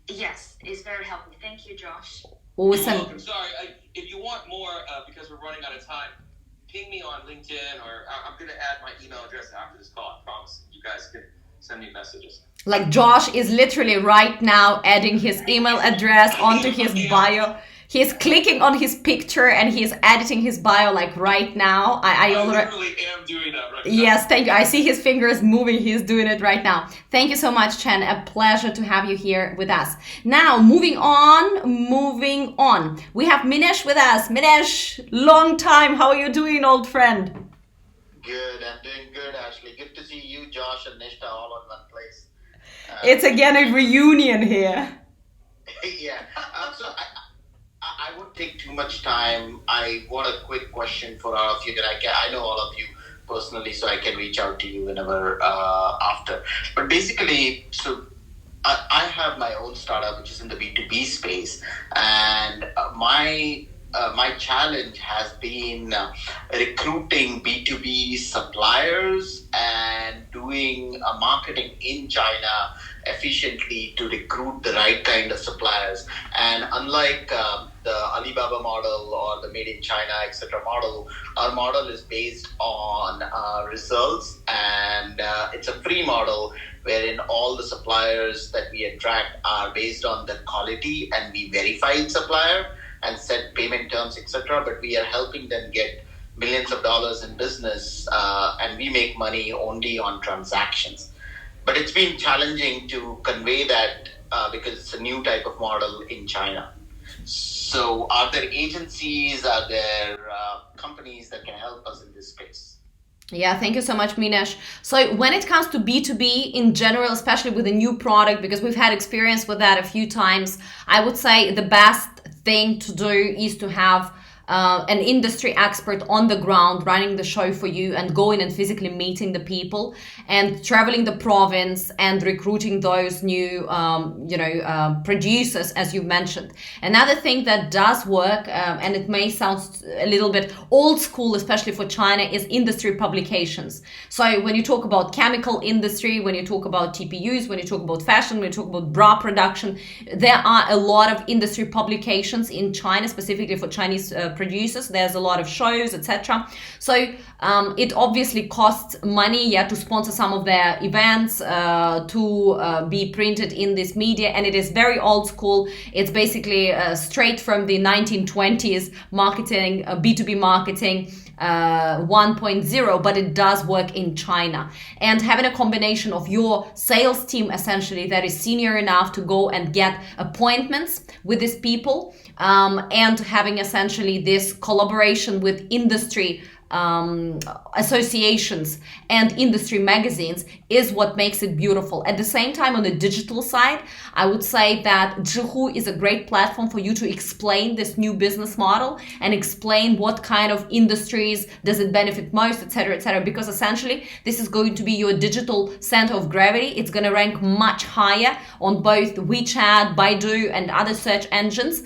Yes, it's very helpful. Thank you, Josh. Awesome. I'm sorry. If you want more, because we're running out of time, ping me on LinkedIn, or I'm going to add my email address after this call. I promise. You guys can send me messages. Like Josh is literally right now adding his email address onto his bio. He's clicking on his picture and he's editing his bio like right now. I literally am doing that right now. Yes, thank you. I see his fingers moving. He's doing it right now. Thank you so much, Chen. A pleasure to have you here with us. Now, moving on. We have Minesh with us. Minesh, long time. How are you doing, old friend? Good. I'm doing good, Ashley. Good to see you, Josh, and Nishtha all in one place. It's again a reunion here. Yeah. So I won't take too much time. I want a quick question for all of you that I know all of you personally, so I can reach out to you whenever after. But basically, so I have my own startup, which is in the B2B space, and my challenge has been recruiting B2B suppliers and doing marketing in China efficiently to recruit the right kind of suppliers. And unlike the Alibaba model or the Made in China, etc. model, our model is based on results, and it's a free model wherein all the suppliers that we attract are based on the quality, and we verify each supplier and set payment terms, etc. But we are helping them get millions of dollars in business, and we make money only on transactions. But it's been challenging to convey that because it's a new type of model in China. So are there agencies, are there companies that can help us in this space? Yeah, thank you so much, Minesh. So when it comes to B2B in general, especially with a new product, because we've had experience with that a few times, I would say the best thing to do is to have an industry expert on the ground running the show for you and going and physically meeting the people and traveling the province and recruiting those new producers, as you mentioned. Another thing that does work, and it may sound a little bit old school, especially for China, is industry publications. So when you talk about chemical industry, when you talk about TPUs, when you talk about fashion, when you talk about bra production, there are a lot of industry publications in China, specifically for Chinese producers. There's a lot of shows, etc. So it obviously costs money, to sponsor some of their events, to be printed in this media, and it is very old school. It's basically straight from the 1920s marketing, B2B marketing 1.0, but it does work in China. And having a combination of your sales team, essentially, that is senior enough to go and get appointments with these people, and having essentially this collaboration with industry associations and industry magazines is what makes it beautiful. At the same time, on the digital side, I would say that Zhihu is a great platform for you to explain this new business model and explain what kind of industries does it benefit most, etc., because essentially this is going to be your digital center of gravity. It's going to rank much higher on both WeChat, Baidu, and other search engines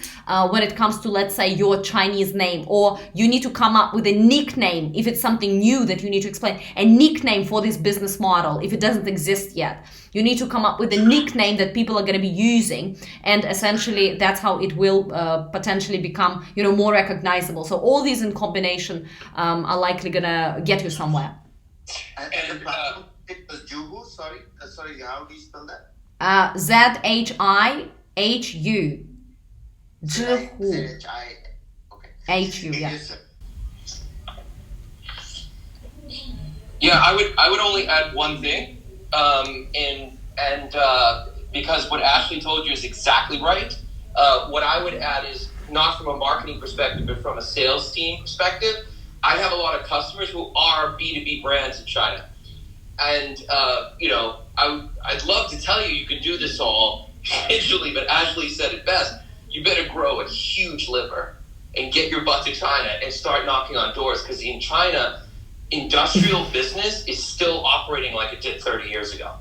when it comes to, let's say, your Chinese name, or you need to come up with a nickname if it's something new that you need to explain, a nickname for this business model if it doesn't exist yet. You need to come up with a nickname that people are going to be using, and essentially that's how it will potentially become, more recognizable. So all these in combination are likely going to get you somewhere. And the platform, it was Juhu, sorry, how do you spell that? ZHIHU. Zhihu. ZHI, okay. HU, yeah. Yes, sir. Yeah, I would only add one thing, and because what Ashley told you is exactly right. What I would add is not from a marketing perspective, but from a sales team perspective. I have a lot of customers who are B2B brands in China, and I'd love to tell you can do this all digitally, but Ashley said it best. You better grow a huge liver and get your butt to China and start knocking on doors, because in China, industrial business is still operating like it did 30 years ago.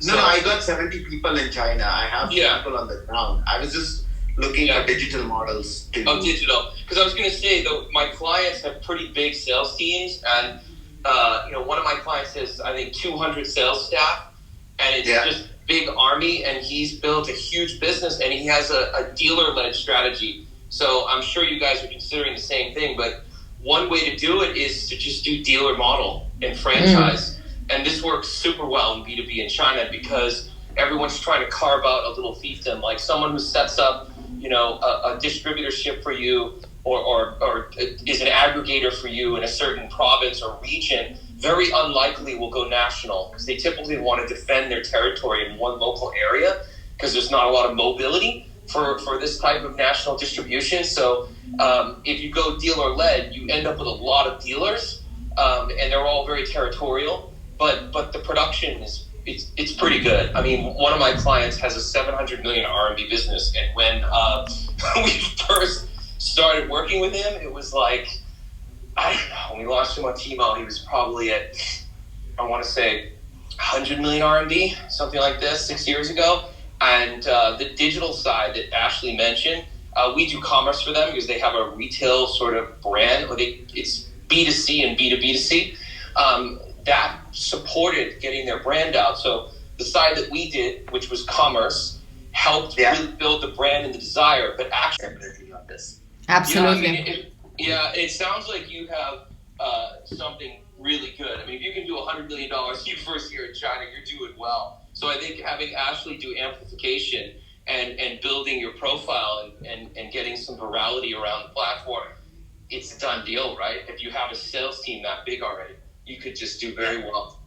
No, I got 70 people in China. I have people on the ground. I was just looking for digital models too. Oh, digital. Because I was going to say, though, my clients have pretty big sales teams, and one of my clients has, I think, 200 sales staff, and it's just big army, and he's built a huge business, and he has a dealer-led strategy. So I'm sure you guys are considering the same thing, but one way to do it is to just do dealer model and franchise. And this works super well in B2B in China because everyone's trying to carve out a little fiefdom, like someone who sets up, a distributorship for you or is an aggregator for you in a certain province or region, very unlikely will go national, because they typically want to defend their territory in one local area because there's not a lot of mobility for this type of national distribution. So if you go dealer-led, you end up with a lot of dealers, and they're all very territorial, but the production it's pretty good. I mean, one of my clients has a 700 million RMB business, and when we first started working with him, it was like, I don't know, when we launched him on Tmall, he was probably at, I want to say, 100 million RMB, something like this, 6 years ago. And the digital side that Ashley mentioned, we do commerce for them because they have a retail sort of brand, or it's B2C and B2B2C, that supported getting their brand out. So the side that we did, which was commerce, helped really build the brand and the desire, but actually on this. Absolutely. It sounds like you have something really good. I mean, if you can do $100 million you first year in China, you're doing well. So I think having Ashley do amplification and building your profile and getting some virality around the platform, it's a done deal, right? If you have a sales team that big already, you could just do very well.